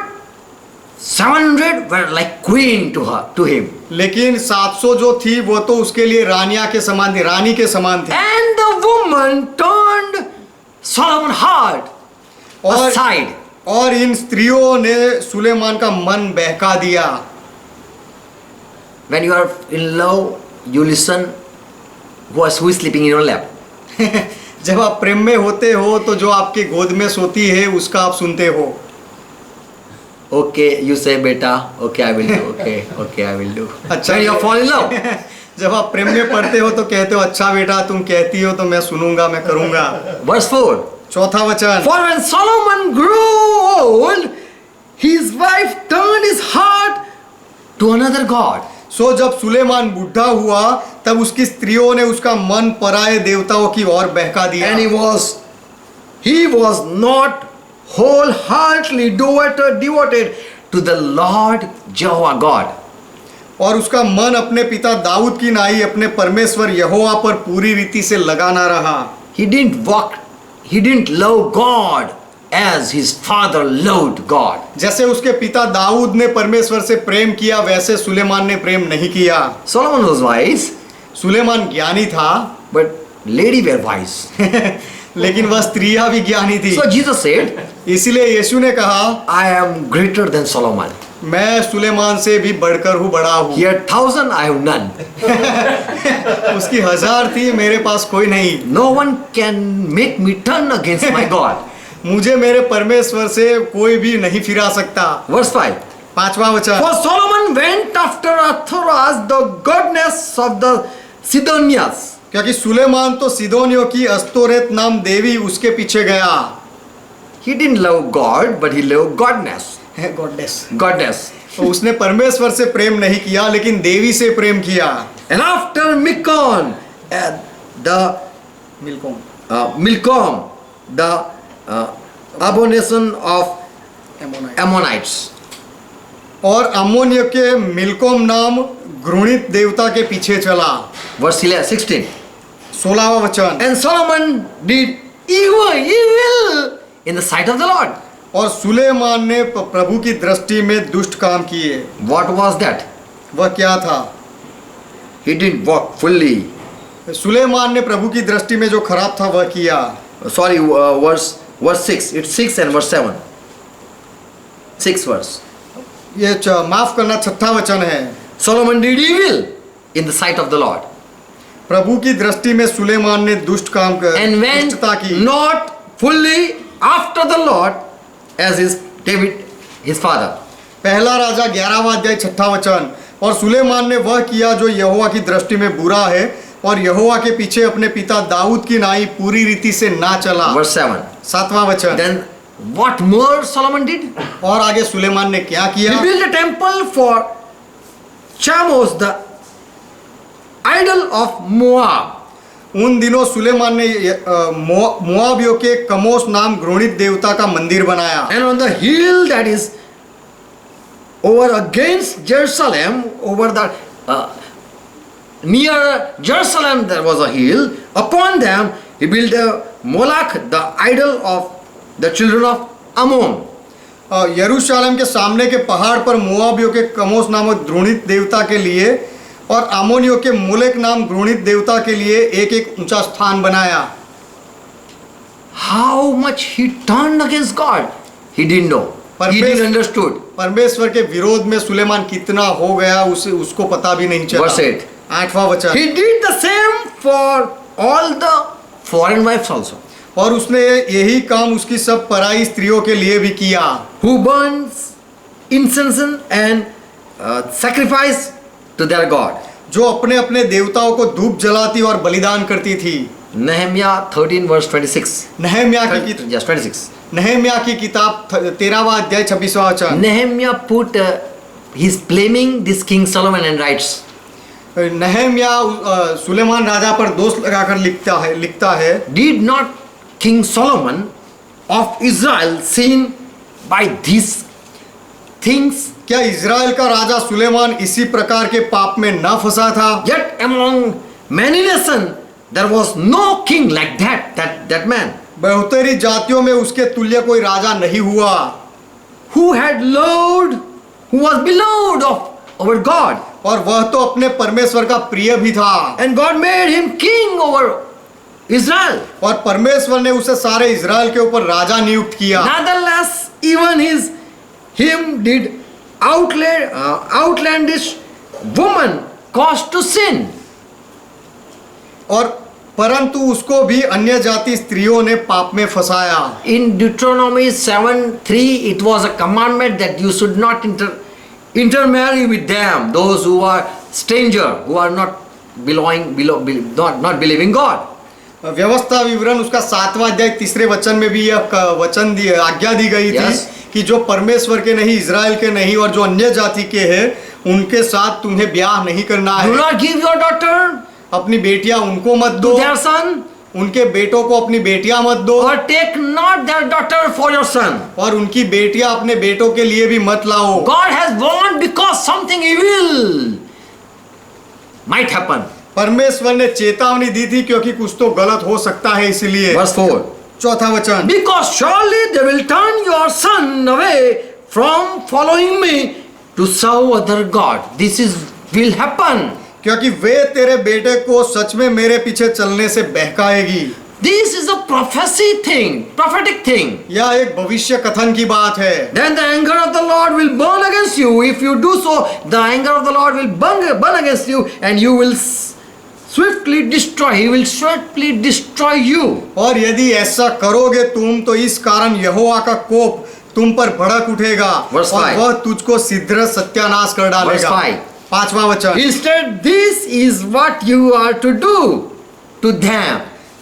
700 were like queen to him. लेकिन 700 जो थी वो तो उसके लिए रानिया के समान थी, रानी के समान थी। And the woman turned Solomon's heart aside. और इन स्त्रियों ने सुलेमान का मन बहका दिया। When you are in love, you listen who is sleeping in your lap. जब आप प्रेम में होते हो तो जो आपके गोद में सोती है उसका आप सुनते हो। Okay, you say beta. Okay, I will do. Okay, I will do. अच्छा, When you fall in love. जब आप प्रेम में पड़ते हो तो कहते हो अच्छा बेटा तुम कहती हो तो मैं सुनूंगा, मैं करूंगा। Verse 4. चौथा वचन। For when Solomon grew old, his wife turned his heart to another god. सो जब सुलेमान बुढ़ा हुआ तब उसकी स्त्रियों ने उसका मन पराये देवताओं की ओर बहका दिया। And he was not wholeheartedly devoted to the Lord Jehovah God. और उसका मन अपने पिता दाऊद की नाई अपने परमेश्वर यहोवा पर पूरी रीति से लगा ना रहा। He didn't love God as his father loved God. जैसे उसके पिता दाऊद ने परमेश्वर से प्रेम किया वैसे सुलेमान ने प्रेम नहीं किया। Solomon was wise, सुलेमान ज्ञानी था but lady were wise. लेकिन वह स्त्रियां भी ज्ञानी थी। So Jesus said, इसलिए यीशु ने कहा I am greater than Solomon. मैं सुलेमान से भी बढ़कर हूँ, बड़ा हूँ। He had 1,000, I have none. उसकी 1000 थी, मेरे पास कोई नहीं। No one can make me turn against my God. मुझे मेरे परमेश्वर से कोई भी नहीं फिरा सकता। Verse 5. 5वां वचन। For Solomon went after Athoras, the goddess of the Sidonians. क्योंकि सुलेमान तो सिदोनियों की अस्तोरेत नाम देवी उसके पीछे गया। He didn't love God, but he loved goddess. Goddess. तो उसने परमेश्वर से प्रेम नहीं किया लेकिन देवी से प्रेम किया। And after Milcom, Milcom, the abomination of Ammonites. और अम्मोनियों के मिल्कोम नाम घृणित देवता के पीछे चला। Verse 16. 16वां वचन। And Solomon did evil in the sight of the Lord. और सुलेमान ने प्रभु की दृष्टि में दुष्ट काम किए। What was that? वह क्या था? He didn't walk fully. Suleman ने प्रभु की दृष्टि में जो खराब था वह किया। Sorry, verse 6. It's 6 and verse 7. 6 verse. ये माफ करना 6ठा वचन है। Solomon did evil in the sight of the Lord. प्रभु की दृष्टि में सुलेमान ने दुष्ट काम कर and went दुष्टता की not fully after the Lord as is David his father. पहला राजा 11वां अध्याय 6वां वचन। और सुलेमान ने वह किया जो यहोवा की दृष्टि में बुरा है और यहोवा के पीछे अपने पिता दाऊद की नाई पूरी रीति से ना चला। Verse 7. 7वां वचन। Then what more Solomon did? और आगे सुलेमान ने क्या He किया? built a temple for Chamos, the idol of Moab. उन दिनों सुलेमान ने मोआबियों के कमोस नाम घृणित देवता का मंदिर बनाया। And on the hill that is over against Jerusalem, over the near Jerusalem there was a hill. Upon them he built a Moloch, the idol of the children of Ammon. यरूशलेम के सामने के पहाड़ पर मोआबियों के कमोस नामक घृणित देवता के लिए और अमोनियों के मोलेक नाम घृणित देवता के लिए एक एक ऊंचा स्थान बनाया। How much he turned against God, he didn't know. He didn't understood. परमेश्वर के विरोध में सुलेमान कितना हो गया उसको पता भी नहीं चला। Verse 8. 8वां वचन। He did the same for all the foreign wives also, और उसने यही काम उसकी सब पराई स्त्रियों के लिए भी किया, who burns incense and sacrifice to their God. जो अपने अपने देवताओं को धूप जलाती और बलिदान करती थी। Nehemiah 13 verse 26. Yes, 26. नहम्याह की किताब 13वां अध्याय 26वां वचन। Nehemiah put he's blaming this King Solomon and writes, नहम्याह Suleman राजा पर दोष लगाकर लिखता है did not King Solomon of Israel sin by these things? क्या इज़राइल का राजा सुलेमान इसी प्रकार के पाप में न फंसा था? Yet among many nations there was no king like that man, बहुतेरी जातियों में उसके तुल्य कोई राजा नहीं हुआ, who was beloved of our God, और वह तो अपने परमेश्वर का प्रिय भी था, and God made him king over Israel. और परमेश्वर ने उसे सारे इज़राइल के ऊपर राजा नियुक्त किया। Nevertheless, even him did outlandish woman caused to sin. और परंतु उसको भी अन्य जाति स्त्रियों ने पाप में फंसाया। In Deuteronomy 7:3, it was a commandment that you should not intermarry with them, those who are stranger, who are not believing God. व्यवस्था विवरण उसका 7वां अध्याय 3 वचन में भी यह आज्ञा दी गई थी कि जो परमेश्वर के नहीं, इज़राइल के नहीं और जो अन्य जाति के हैं उनके साथ तुम्हें ब्याह नहीं करना है। Do not give your daughter अपनी बेटियां उनको मत दो, to their son, उनके बेटों को अपनी बेटियां मत दो, or take not their daughter for your son. और उनकी बेटियां अपने बेटों के लिए भी मत लाओ। God has warned because something evil might happen. परमेश्वर ने चेतावनी दी थी क्योंकि कुछ तो गलत हो सकता है, इसलिए। Verse 4. चौथा वचन। Because surely they will turn your son away from following me to serve other God. This will happen. क्योंकि वे तेरे बेटे को सच में मेरे पीछे चलने से बहकाएगी। This is a prophetic thing. यह एक भविष्य कथन की बात है। Then the anger of the Lord will burn against you. If you do so, the anger of the Lord will burn against you, and you will swiftly destroy. He will swiftly destroy you. और यदि ऐसा करोगे तुम तो इस कारण यहोवा का कोप तुम पर भड़क उठेगा Verse और 5. वह तुझको शीघ्र सत्यानाश कर डालेगा। Verse 5. 5वां वचन। Instead, this is what you are to do to them.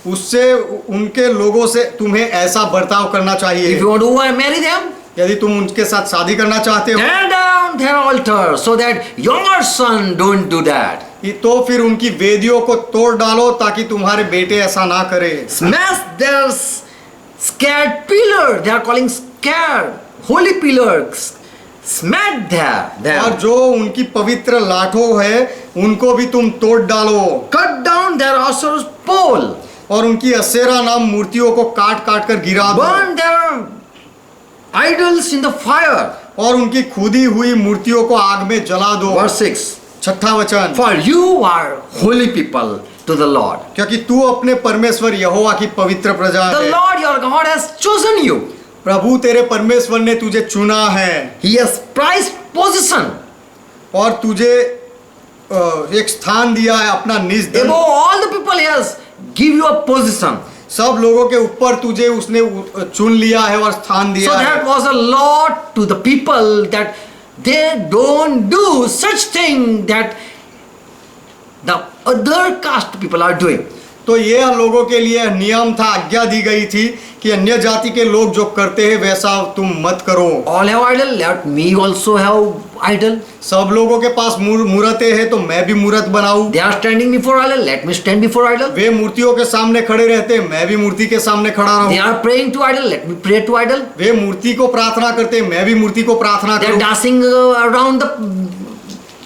उससे उनके लोगों से तुम्हें ऐसा बर्ताव करना चाहिए। If you want to marry them, यदि तुम उनके साथ शादी करना चाहते हो tear down their altar so that your son don't do that. तो फिर उनकी वेदियों को तोड़ डालो ताकि तुम्हारे बेटे ऐसा ना करे। Smash their scared pillar. They are calling scared holy pillars. Smash them. और जो उनकी पवित्र लाठों है उनको भी तुम तोड़ डालो। Cut down their Asher's pole. और उनकी असेरा नाम मूर्तियों को काट काट कर गिरा दो। Burn their idols in the fire. और उनकी खुदी हुई मूर्तियों को आग में जला दो। Verse 6. 6वां वचन। For you are holy people to the Lord. क्योंकि तू अपने परमेश्वर यहोवा की पवित्र प्रजा The है। Lord your God has chosen you. प्रभु तेरे परमेश्वर ने तुझे चुना है He has prized possession. और तुझे एक स्थान दिया है, अपना निज दल। Above all the people, he has give you a position. सब लोगों के ऊपर तुझे उसने चुन लिया है और स्थान So दिया है। that was a lot to the people that they don't do such thing that the other caste people are doing. तो ये लोगों के लिए नियम था, आज्ञा दी गई थी कि अन्य जाति के लोग जो करते हैं वैसा तुम मत करो। All have idol, let me also have idol. सब लोगों के पास मूर्तें हैं तो मैं भी मूर्त बनाऊं। They are standing before idol, let me stand before idol. वे मूर्तियों के सामने खड़े रहते हैं, मैं भी मूर्ति के सामने खड़ा They रहूं। are praying to idol, let me pray to idol. वे मूर्ति को प्रार्थना करते हैं, मैं भी मूर्ति को प्रार्थना They are करूं। dancing around the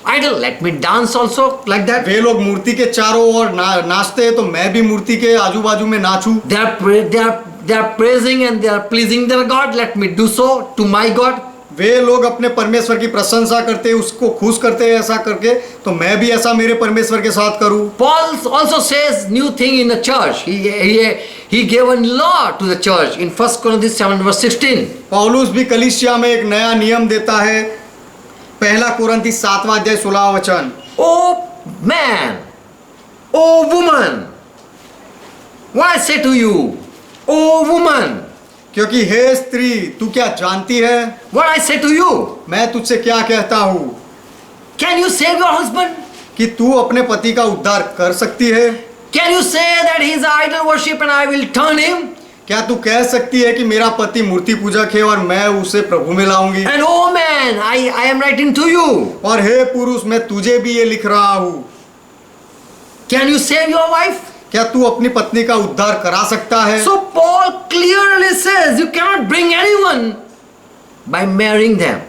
idol, let me dance also like that. वे लोग मूर्ति के चारों ओर नाचते हैं तो मैं भी मूर्ति के आजू बाजू में नाचूं। They are praising and they are pleasing their God, let me do so to my God. वे लोग अपने परमेश्वर की प्रशंसा करते हैं, उसको खुश करते हैं ऐसा करके, तो मैं भी ऐसा मेरे परमेश्वर के साथ करूं। Paul also says new thing in the church. He gave a law to the church in 1 Corinthians 7 verse 16. पौलुस भी कलीसिया में एक नया नियम देता है, पहला कुरिन्थी 7वां अध्याय 16वां वचन। Oh man, oh woman, why I say to you, oh woman, क्योंकि हे स्त्री तू क्या जानती है what I say to you, मैं तुझसे क्या कहता हूँ can you save your husband? कि तू अपने पति का उद्धार कर सकती है। Can you say that he is idol worship and I will turn him? क्या तू कह सकती है कि मेरा पति मूर्ति पूजक है और मैं उसे प्रभु में लाऊंगी। And oh man, I am writing to you, और हे पुरुष मैं तुझे भी ये लिख रहा हूँ, can you save your wife? क्या तू अपनी पत्नी का उद्धार करा सकता है। So Paul clearly says you cannot bring anyone by marrying them.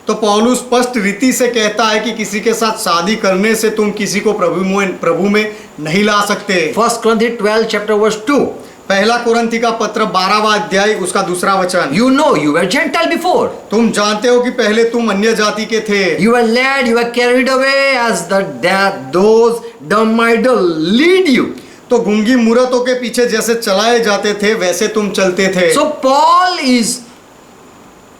तो पौलुस स्पष्ट रीति से कहता है कि किसी के साथ शादी करने से तुम किसी को प्रभु में नहीं ला सकते। 1 Corinthians 12 chapter verse 2. पहला कुरिन्थी का पत्र 12वां अध्याय उसका दूसरा वचन। You know you were Gentile before. तुम जानते हो कि पहले तुम अन्य जाति के थे। You were led, you were carried away as those dumb idol lead you. तो गूंगी मूरतों के पीछे जैसे चलाए जाते थे वैसे तुम चलते थे। So Paul is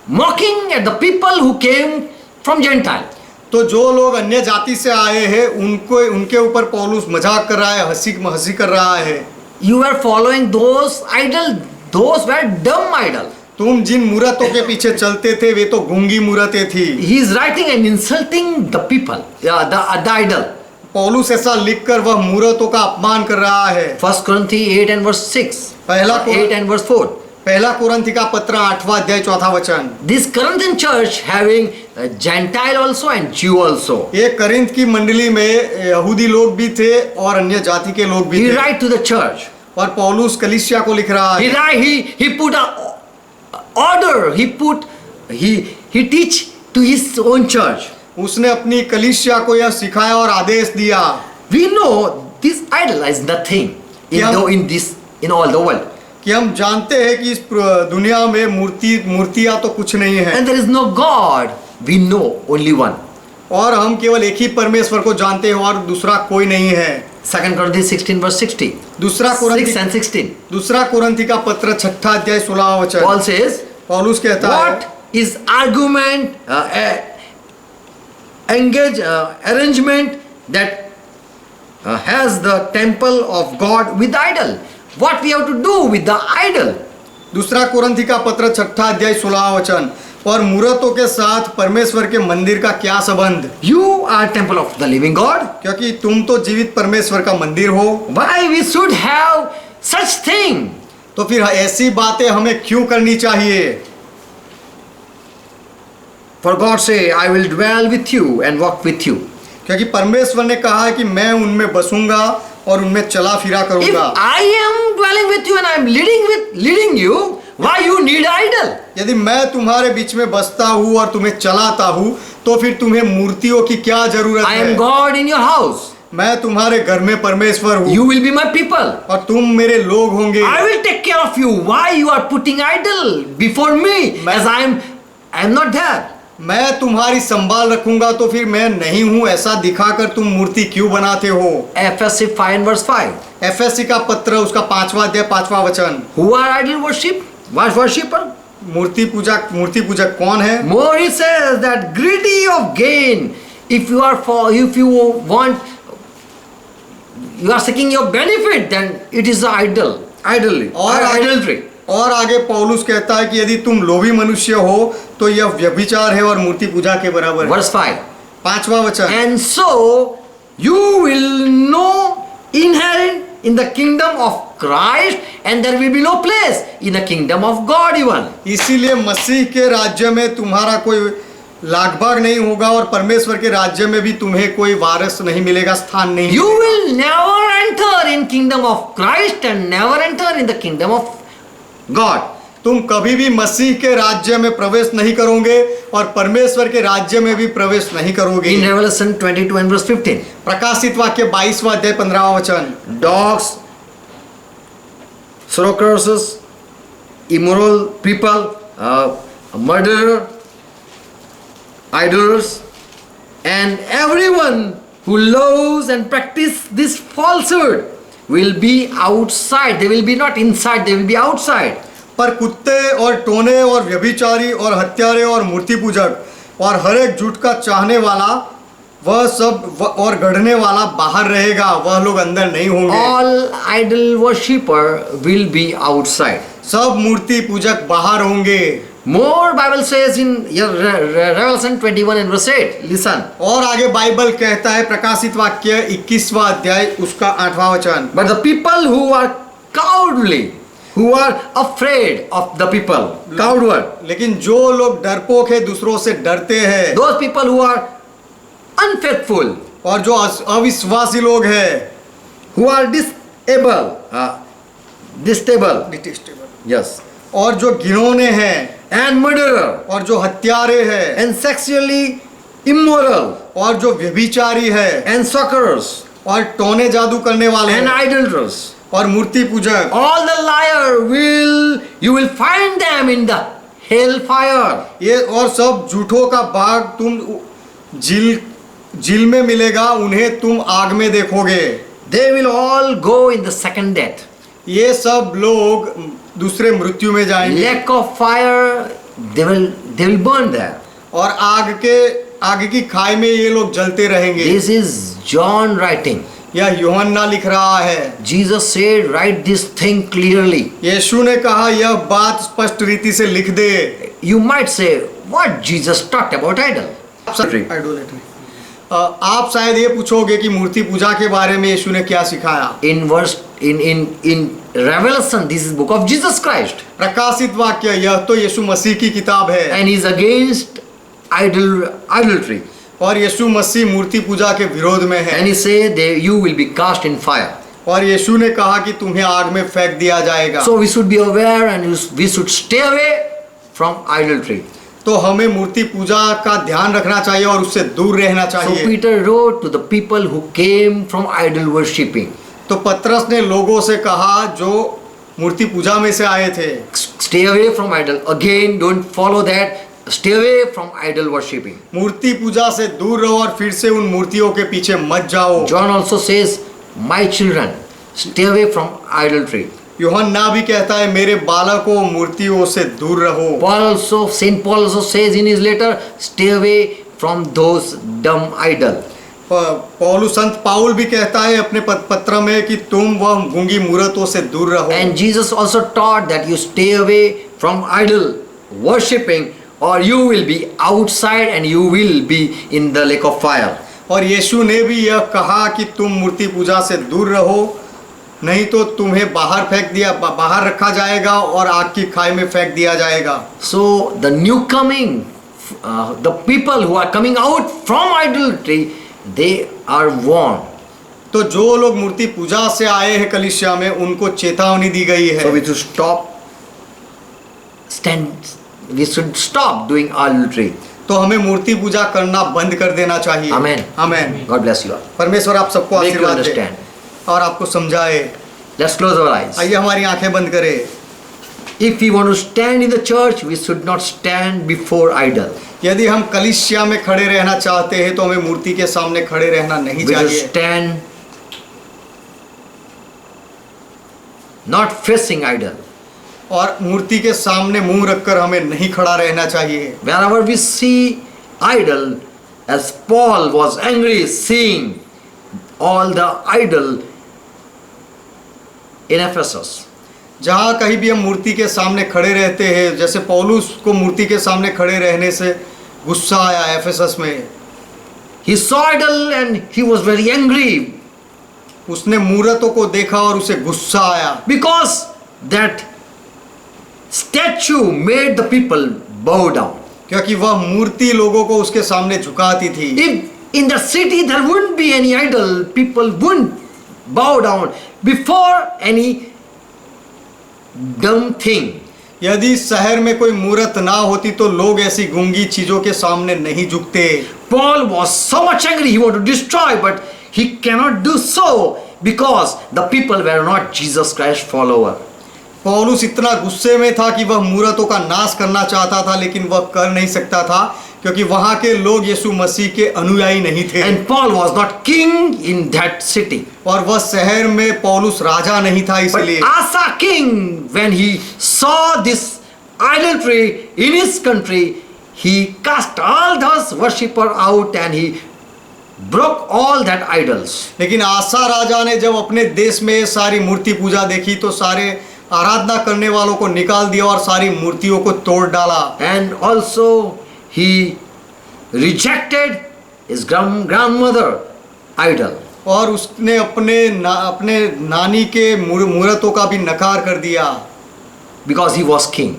mocking at the people who came from Gentile. तो जो लोग अन्य जाति से आए हैं उनके ऊपर पौलुस मजाक कर रहा है, हंसी कर रहा है। You were following those idol, those were dumb idol. तुम जिन मूरतों के पीछे चलते थे वे तो गूंगी मूरतें थी। He is writing and insulting the people, the idol. पौलुस ऐसा लिखकर वह मूरतों का अपमान कर रहा है। 1 Corinthians 8 and verse 6. पहला 8 and verse 4. पहला कुरिन्थी का पत्र 8वां अध्याय 4वां वचन। This Corinthian church having a Gentile also and Jew also. ये करिन्थ की मंडली में यहूदी लोग भी थे और अन्य जाति के लोग भी He थे। write to the church. और पौलुस कलीसिया को लिख रहा है। He put a order. He teach to his own church. उसने अपनी कलीसिया को यह सिखाया और आदेश दिया। We know this idol is nothing in all the world. कि हम जानते हैं कि इस दुनिया में मूर्तियां तो कुछ नहीं है। And there is no God. We know only one. और हम केवल एक ही परमेश्वर को जानते हैं और दूसरा कोई नहीं है। 2 Corinthians 16 verse 60. दूसरा 6 and 16. दूसरा कुरिन्थी का पत्र 6 अध्याय 16वां वचन। Paul says, पौलुस कहता what है is argument, arrangement that has the temple of God with idol? What we have to do with the idol? दूसरा कुरिन्थी का पत्र 6 अध्याय 16वां वचन। और मूरतों के साथ परमेश्वर के मंदिर का क्या संबंध। You are temple of the living God. क्योंकि तुम तो जीवित परमेश्वर का मंदिर हो। Why we should have such thing? तो फिर ऐसी बातें हमें क्यों करनी चाहिए। For God say, I will dwell with you and walk with you. क्योंकि परमेश्वर ने कहा है कि मैं उनमें बसूंगा और उनमें चला फिरा If करूंगा। I am dwelling with you and I am leading you, why you need idol? यदि मैं तुम्हारे बीच में बसता हूँ और तुम्हें चलाता हूँ तो फिर तुम्हें मूर्तियों की क्या जरूरत I है। am God in your house. मैं तुम्हारे घर में परमेश्वर हूँ You will be my people. और तुम मेरे लोग होंगे। I will take care of you. Why you are putting idol before me as I am not there? मैं तुम्हारी संभाल रखूंगा तो फिर मैं नहीं हूँ ऐसा दिखाकर तुम मूर्ति क्यों बनाते हो। Ephesians 5 verse 5. एफएससी का पत्र उसका 5वां अध्याय 5वां वचन। Who are idol worship? What worshipper? मूर्ति पूजक कौन है। More he says that greedy of gain if you are seeking your benefit, then it is idolatry. और आगे पौलुस कहता है कि यदि तुम लोभी मनुष्य हो तो यह व्यभिचार है और मूर्ति पूजा के बराबर है। Verse 5. 5वां वचन, And so you will no inherit in the kingdom of Christ, and there will be no place in the kingdom of God even. इसीलिए मसीह के राज्य में तुम्हारा कोई लागभाग नहीं होगा और परमेश्वर के राज्य में भी तुम्हें कोई वारिस नहीं मिलेगा, स्थान नहीं You मिलेगा। will never enter in kingdom of Christ and never enter in the kingdom of God. तुम कभी भी मसीह के राज्य में प्रवेश नहीं करोगे और परमेश्वर के राज्य में भी प्रवेश नहीं करोगे। In Revelation 22 and verse 15. प्रकाशित वाक्य 22वां अध्याय 15वां वचन, Dogs, sorcerers, immoral people, murderer, idolaters, and everyone who loves and practice this falsehood will be outside. They will be not inside, they will be outside. पर कुत्ते और टोने और व्यभिचारी और हत्यारे और मूर्ति पूजक और हर एक झूठ का चाहने वाला वह सब और गढ़ने वाला बाहर रहेगा, वह लोग अंदर नहीं होंगे। All idol worshipper will be outside. सब मूर्ति पूजक बाहर होंगे। More Bible says in Revelation 21 and verse 8. Listen. और आगे बाइबल कहता है प्रकाशित वाक्य 21वां अध्याय उसका 8वां वचन, But the people who are cowardly, who are afraid of the people, coward, लेकिन जो लोग डरपोक है, दूसरों से डरते हैं, those people who are unfaithful, और जो अविश्वासी लोग हैं, who are detestable, yes, और जो घिनौने हैं, and murderer, और जो हत्यारे हैं, and sexually immoral, और जो व्यभिचारी है, and sorcerers, और टोने जादू करने वाले and हैं, idolaters, और मूर्ति पूजक, all the liar you will find them in the hellfire. ये और सब झूठों का भाग तुम झील में मिलेगा, उन्हें तुम आग में देखोगे। They will all go in the second death. ये सब लोग दूसरे मृत्यु में जाएंगे Lake of fire, they will burn there. और आग की खाई में ये लोग जलते रहेंगे। This is John writing. यह यूहन्ना लिख रहा है। Jesus said, write this thing clearly. यीशु ने कहा यह बात स्पष्ट रीति से लिख दे। You might say, what Jesus talked about idol? Idolatry. आप शायद ये पूछोगे कि मूर्ति पूजा के बारे में यीशु ने क्या सिखाया। In Revelation, this is book of Jesus Christ. प्रकाशित वाक्य यह तो यीशु मसीह की किताब है। And he is against idolatry. और यीशु मसीह मूर्ति पूजा के विरोध में है। And he said, you will be cast in fire. और यीशु ने कहा कि तुम्हें आग में फेंक दिया जाएगा। So we should be aware and we should stay away from idolatry. तो हमें मूर्ति पूजा का ध्यान रखना चाहिए और उससे दूर रहना So चाहिए। Peter wrote to the people who came from idol worshipping. तो पतरस ने लोगों से कहा जो मूर्ति पूजा में से आए थे, Stay away from idol. Again, don't follow that. Stay away from idol worshipping. मूर्ति पूजा से दूर रहो और फिर से उन मूर्तियों के पीछे मत जाओ। John also says, my children, stay away from idolatry. यूहन्ना भी कहता है मेरे बालकों मूर्तियों से दूर रहो। Saint Paul also says in his letter, stay away from those dumb idol. पौलुस संत पाउल भी कहता है अपने पत्र में कि तुम वह गूंगी मूर्तों से दूर रहो। And Jesus also taught that you stay away from idol worshipping or you will be outside and you will be in the lake of fire. और यीशु ने भी यह कहा कि तुम मूर्ति पूजा से दूर रहो, नहीं तो तुम्हें बाहर रखा जाएगा और आग की खाई में फेंक दिया जाएगा। So the new coming, the people who are coming out from idolatry, they are warned. तो जो लोग मूर्ति पूजा से आए हैं कलीसिया में, उनको चेतावनी दी गई है। So we should stop doing idolatry. तो हमें मूर्ति पूजा करना बंद कर देना चाहिए। Amen. Amen. God bless you all. परमेश्वर आप सबको Make you आशीर्वाद दे understand. और आपको समझाए। Let's close our eyes. आइए हमारी आंखें बंद करें। If we want to stand in the church, we should not stand before idol. यदि हम कलीसिया में खड़े रहना चाहते हैं तो हमें मूर्ति के सामने खड़े रहना नहीं We should चाहिए। stand not facing idol. और मूर्ति के सामने मुंह रखकर हमें नहीं खड़ा रहना चाहिए। Wherever we see idol, as Paul was angry seeing all the idol in Ephesus. जहाँ कहीं भी हम मूर्ति के सामने खड़े रहते हैं, जैसे पौलुस को मूर्ति के सामने खड़े रहने से गुस्सा आया एफेसस में। He saw idol and he was very angry उसने मूर्तों को देखा और उसे गुस्सा आया, because that statue made the people bow down. क्योंकि वह मूर्ति लोगों को उसके सामने झुकाती थी। If in the city there wouldn't be any idol, people wouldn't bow down before any dumb thing. यदि शहर में कोई मूर्त ना होती तो लोग ऐसी गूंगी चीजों के सामने नहीं झुकते। Paul was so much angry, he wanted to destroy, but he cannot do so because the people were not Jesus Christ follower. पौलुस इतना गुस्से में था कि वह मूर्तों का नाश करना चाहता था, लेकिन वह कर नहीं सकता था क्योंकि वहां के लोग यीशु मसीह के अनुयायी नहीं थे। And Paul was not king in that city. और वह शहर में पौलुस राजा नहीं था, But इसलिए Asa king, when he saw this idolatry in his country, he cast all those worshippers out and he broke all that idols. लेकिन आसा राजा ने जब अपने देश में ये सारी मूर्ति पूजा देखी तो सारे आराधना करने वालों को निकाल दिया और सारी मूर्तियों को तोड़ डाला। And also he rejected his grandmother idol. और उसने अपने नानी के मूर्तों का भी नकार कर दिया Because he was king.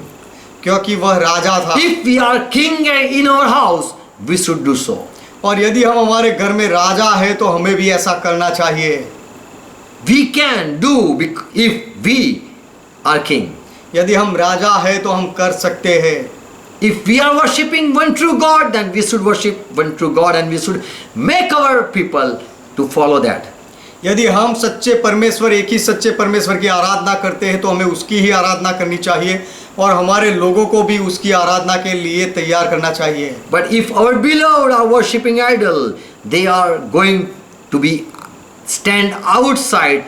क्योंकि वह राजा था। If we are king in our house, we should do so. और यदि हम हमारे घर में राजा है तो हमें भी ऐसा करना चाहिए। We can do if we are king. यदि हम राजा है तो हम कर सकते हैं। If we are worshipping one true God, then we should worship one true God and we should make our people to follow that. यदि हम सच्चे परमेश्वर, एक ही सच्चे परमेश्वर की आराधना करते हैं तो हमें उसकी ही आराधना करनी चाहिए और हमारे लोगों को भी उसकी आराधना के लिए तैयार करना चाहिए। But if our beloved are worshipping idol, they are going to be stand outside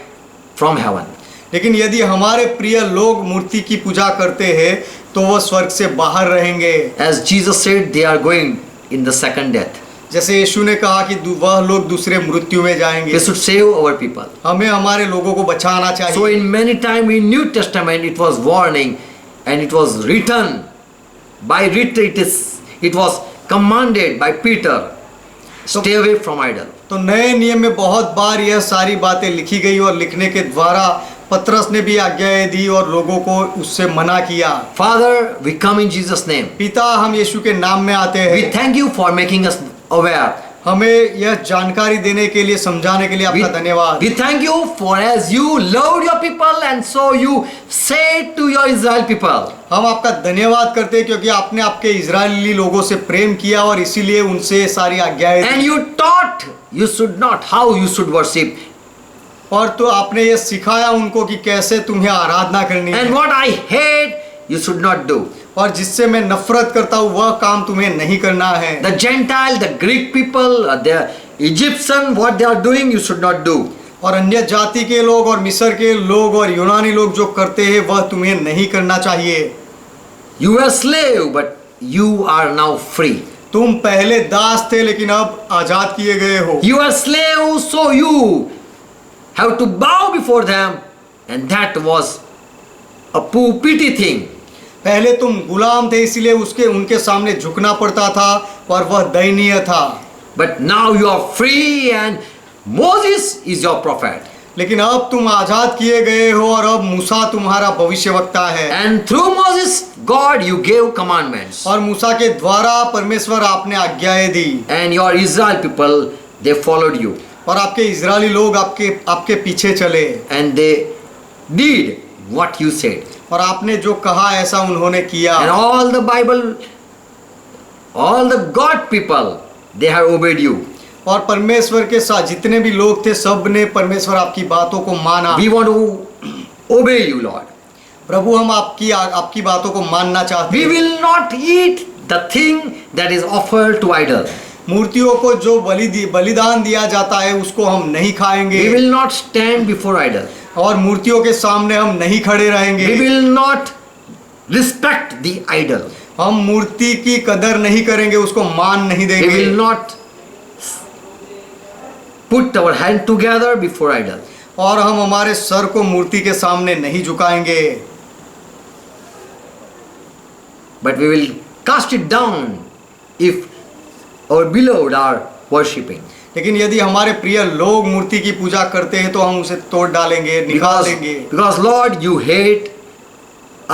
from heaven. लेकिन यदि हमारे प्रिय लोग मूर्ति की पूजा करते हैं तो वह स्वर्ग से बाहर रहेंगे। As Jesus said, they are going in the second death. जैसे यीशु ने कहा कि वह लोग दूसरे मृत्यु में जाएंगे। We should save our people. हमें हमारे लोगों को बचाना चाहिए। So in many time in New Testament it was warning and it was written by it was commanded by Peter, stay away from idol. तो नए नियम में बहुत बार यह सारी बातें लिखी गई और लिखने के द्वारा पतरस ने भी आज्ञाएं दी और लोगों को उससे मना किया। Father, we come in Jesus name. पिता, हम यीशु के नाम में आते We हैं। thank you for making us aware. हमें यह जानकारी देने के लिए, समझाने के लिए आपका धन्यवाद। We thank you for as you loved your people and so you said to your Israel people. हम आपका धन्यवाद करते हैं क्योंकि आपने आपके इजरायली लोगों से प्रेम किया और इसीलिए उनसे सारी आज्ञाएं दी। And you taught you should not, how you should worship. और तो आपने ये सिखाया उनको कि कैसे तुम्हें आराधना करनी And है what I hate, you should not do. और जिससे मैं नफरत करता हूँ वह काम तुम्हें नहीं करना है। The Gentile, the Greek people, the Egyptian, what they are doing, you should not do. और अन्य जाति के लोग और मिस्र के लोग और यूनानी लोग जो करते हैं वह तुम्हें नहीं करना चाहिए। You were slave, but you are now free. तुम पहले दास थे लेकिन अब आजाद किए गए हो। You are slave, so you have to bow before them, and that was a pity thing. पहले तुम गुलाम थे इसलिए उनके सामने झुकना पड़ता था और वह दयनीय था। But now you are free and Moses is your prophet. लेकिन अब तुम आजाद किए गए हो और अब मूसा तुम्हारा भविष्यवक्ता है। And through Moses, God, you gave commandments. और मूसा के द्वारा परमेश्वर आपने आज्ञाएं दी And your Israel people, they followed you. और आपके इजरायली लोग आपके पीछे चले And they did what you said. और आपने जो कहा ऐसा उन्होंने किया। And all the Bible, all the God people, they have obeyed you. और परमेश्वर के साथ जितने भी लोग थे सब ने परमेश्वर आपकी बातों को माना। We want to obey you, Lord. प्रभु, हम आपकी बातों को मानना चाहते We हैं। will not eat the thing that is offered to idol. मूर्तियों को जो बलिदान दिया जाता है उसको हम नहीं खाएंगे। We will not stand before idol. और मूर्तियों के सामने हम नहीं खड़े रहेंगे। We will not respect the idol. हम मूर्ति की कदर नहीं करेंगे, उसको मान नहीं We देंगे। will not put our hand together before idol. और हम हमारे सर को मूर्ति के सामने नहीं झुकाएंगे, But we will cast it down if our beloved are worshipping. लेकिन यदि हमारे प्रिय लोग मूर्ति की पूजा करते हैं तो हम उसे तोड़ डालेंगे, निकाल देंगे। Because Lord, you hate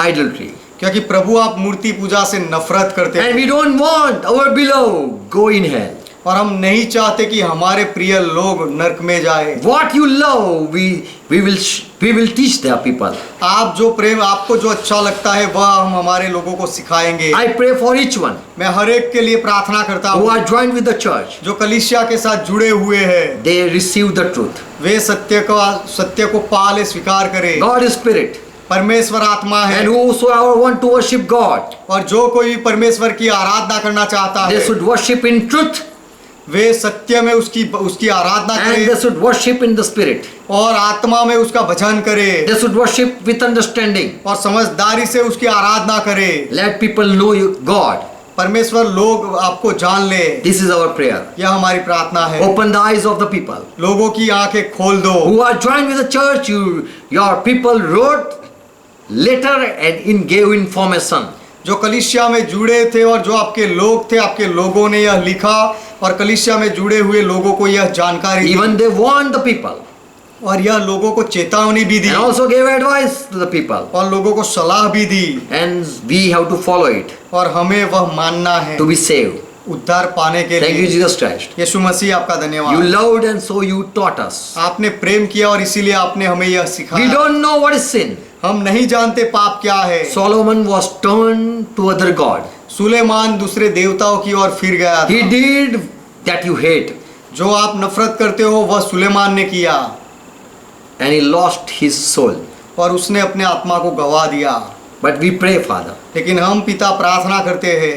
idolatry. क्योंकि प्रभु आप मूर्ति पूजा से नफरत करते And हैं we don't want our beloved go in hell. और हम नहीं चाहते कि हमारे प्रिय लोग नरक में जाए। What you love, we will teach the people. आप जो प्रेम, आपको जो अच्छा लगता है वह हम हमारे लोगों को सिखाएंगे। I pray for each one मैं हर एक के लिए प्रार्थना करता who हूँ are joined with the church. जो कलीसिया के साथ जुड़े हुए हैं, They receive the truth. वे सत्य को पाले, स्वीकार करें। God is spirit. परमेश्वर आत्मा है And whosoever want to worship God, और जो कोई भी परमेश्वर की आराधना करना चाहता they है should worship in truth वे सत्य में उसकी आराधना and they करें should worship in the spirit. और आत्मा में उसका भजन करें They should worship with understanding. और समझदारी से उसकी आराधना करें। Let people know you, God. परमेश्वर लोग आपको जान ले, This is our prayer. यह हमारी प्रार्थना है। Open the eyes of the people लोगों की आंखें खोल दो। who are joined with the church. Your people wrote letter and gave information. जो कलीसिया में जुड़े थे और जो आपके लोग थे, आपके लोगों ने यह लिखा और कलीसिया में जुड़े हुए लोगों को यह जानकारी दी Even they warned the people और यह लोगों को चेतावनी भी दी and also gave advice to the people. और लोगों को सलाह भी दी And we have to follow it और हमें वह मानना है to be saved. उद्धार पाने के Thank you, लिए। Jesus Christ. यीशु मसीह आपका You धन्यवाद। loved and so you taught us. आपने प्रेम किया और इसीलिए आपने हमें यह We सिखाया। don't know what is sin. हम नहीं जानते पाप क्या है। Solomon was turned to other god. Suleman दूसरे देवताओं की ओर फिर गया He था। did that you hate. जो आप नफरत करते हो वह सुलेमान ने किया And he lost his soul. और उसने अपने आत्मा को गवा दिया। But we pray, Father, लेकिन हम पिता प्रार्थना करते हैं,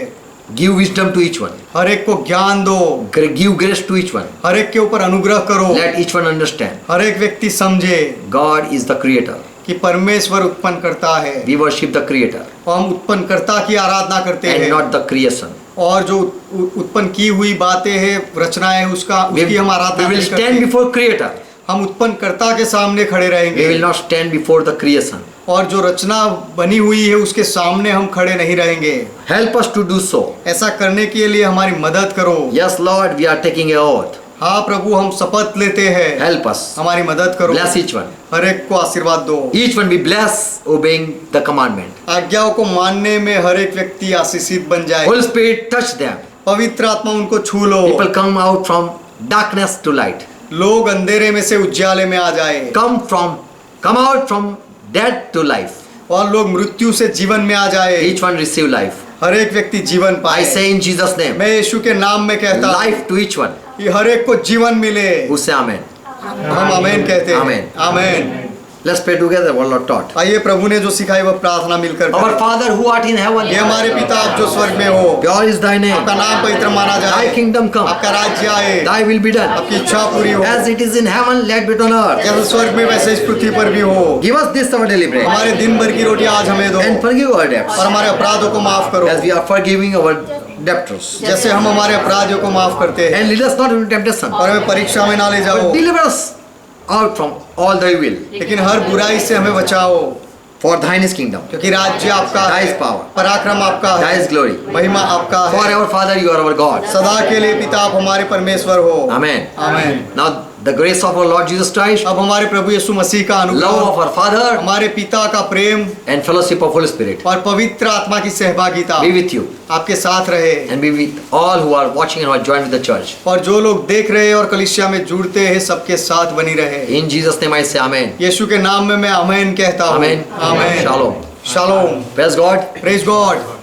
give wisdom to each one. हर एक को ज्ञान दो, Give grace to each one. हर एक के ऊपर अनुग्रह करो, Let each one understand. हर एक व्यक्ति समझे God is the creator. कि परमेश्वर उत्पन्न करता है We worship the creator और हम उत्पन्नकर्ता की आराधना करते and हैं not the creation. और जो उत्पन्न की हुई बातें हैं, रचनाएं, उसकी हम आराधना We will नहीं करते। stand before creator. हम उत्पन्नकर्ता के सामने खड़े We will रहेंगे not stand before the creation. और जो रचना बनी हुई है उसके सामने हम खड़े नहीं रहेंगे। Help us to do so. ऐसा करने के लिए हमारी मदद करो। Yes, Lord, we are taking an oath. हाँ प्रभु, हम शपथ लेते हैं, Help us. हमारी मदद करो। Bless each one. हर एक को आशीर्वाद दो। Each one be blessed obeying the commandment. आज्ञाओं को मानने में हर एक व्यक्ति आशीषित बन जाए। Holy Spirit, touch them. पवित्र आत्मा उनको छू लो। People come out from darkness to light. लोग अंधेरे में से उज्याले में आ जाए Come out from death to life. और लोग मृत्यु से जीवन में आ जाए। Each one receive life. हर एक व्यक्ति जीवन I पाए। say in Jesus' name, मैं यीशु के नाम में कहता हूं life to each one. कि हर एक को जीवन मिले। Who say amen? हम आमेन कहते हैं। आमेन। आमेन। Let's pray together what Lord taught. आइए प्रभु ने जो सिखाई वह प्रार्थना मिलकर Our करें। Father who art in heaven, ये हमारे पिता आप जो स्वर्ग में हो, God is thy name. आपका नाम पवित्र माना Thy जाए, kingdom come. आपका राज्य आए, Thy will be done. आपकी इच्छा पूरी हो, As it is in heaven, let be on earth. जैसे स्वर्ग में वैसे इस पृथ्वी पर भी हो। Give us this our daily bread. हमारे दिन भर की रोटी आज हमें दो And forgive our debts. और हमारे अपराधों को माफ करो As we are forgiving our debtors. जैसे हम हमारे अपराधियों को माफ करते हैं And lead us not into temptation. और हमें परीक्षा में ना ले But जाओ, deliver us out from all thy will. लेकिन हर बुराई से हमें बचाओ, For thine is kingdom. क्योंकि राज्य आपका Thy है, is power. पराक्रम आपका Thy है, is glory. महिमा आपका है। Forever, Father, you are our God. सदा के लिए पिता आप हमारे परमेश्वर हो। Amen. Amen. Now, the grace of our Lord Jesus Christ, अब हमारे प्रभु यीशु मसीह का love अनुग्रह, of our Father, हमारे पिता का प्रेम and fellowship of Holy Spirit और पवित्र आत्मा की सहभागिता be with you आपके साथ रहे and be with all who are watching and who are joined with the church. और जो लोग देख रहे हैं और कलीसिया में जुड़ते हैं सबके साथ बनी रहे। In Jesus' name I say Amen. यीशु के नाम में मैं आमेन कहता हूँ। Amen. आमेन। Shalom. Shalom. Praise God. Praise God.